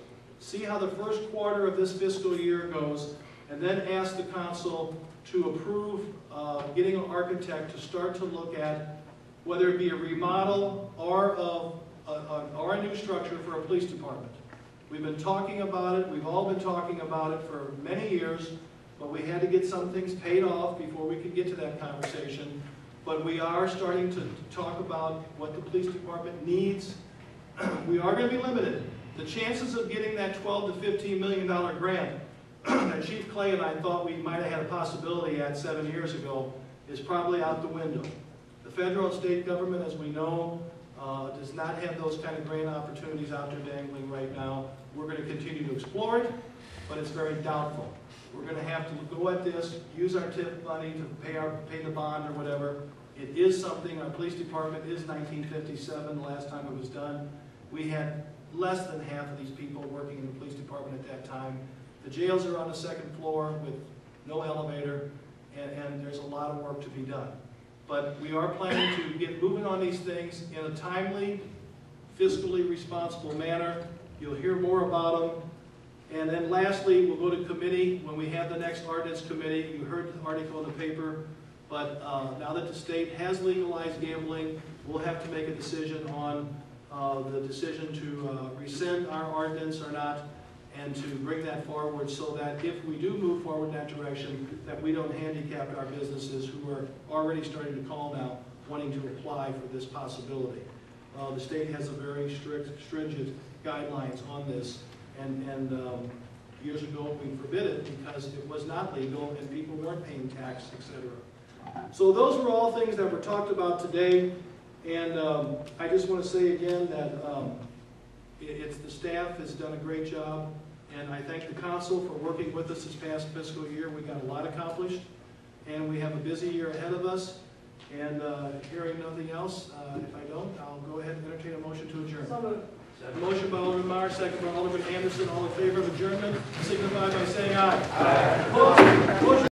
see how the first quarter of this fiscal year goes, and then ask the council to approve getting an architect to start to look at whether it be a remodel or our new structure for a police department. We've been talking about it, we've all been talking about it for many years, but we had to get some things paid off before we could get to that conversation. But we are starting to talk about what the police department needs. We are going to be limited. The chances of getting that $12 to $15 million grant that Chief Clay and I thought we might have had a possibility at 7 years ago is probably out the window. The federal and state government, as we know, does not have those kind of grant opportunities out there dangling right now. We're going to continue to explore it, but it's very doubtful. We're going to have to go at this, use our TIF money to pay the bond or whatever. It is something, our police department is 1957, the last time it was done. We had less than half of these people working in the police department at that time. The jails are on the second floor with no elevator, and there's a lot of work to be done. But we are planning to get moving on these things in a timely, fiscally responsible manner. You'll hear more about them. And then lastly, we'll go to committee when we have the next ordinance committee. You heard the article in the paper, but now that the state has legalized gambling, we'll have to make a decision on the decision to rescind our ordinance or not, and to bring that forward so that if we do move forward in that direction, that we don't handicap our businesses who are already starting to call now, wanting to apply for this possibility. The state has a very stringent guidelines on this, and years ago we forbid it because it was not legal and people weren't paying tax, etc. So those were all things that were talked about today, and I just want to say again that the staff has done a great job, and I thank the council for working with us this past fiscal year. We got a lot accomplished, and we have a busy year ahead of us. And hearing nothing else, if I don't, I'll go ahead and entertain a motion to adjourn. So moved. Motion by Alderman Meyer, second by Alderman Anderson. All in favor of adjournment, signify by saying aye. Aye.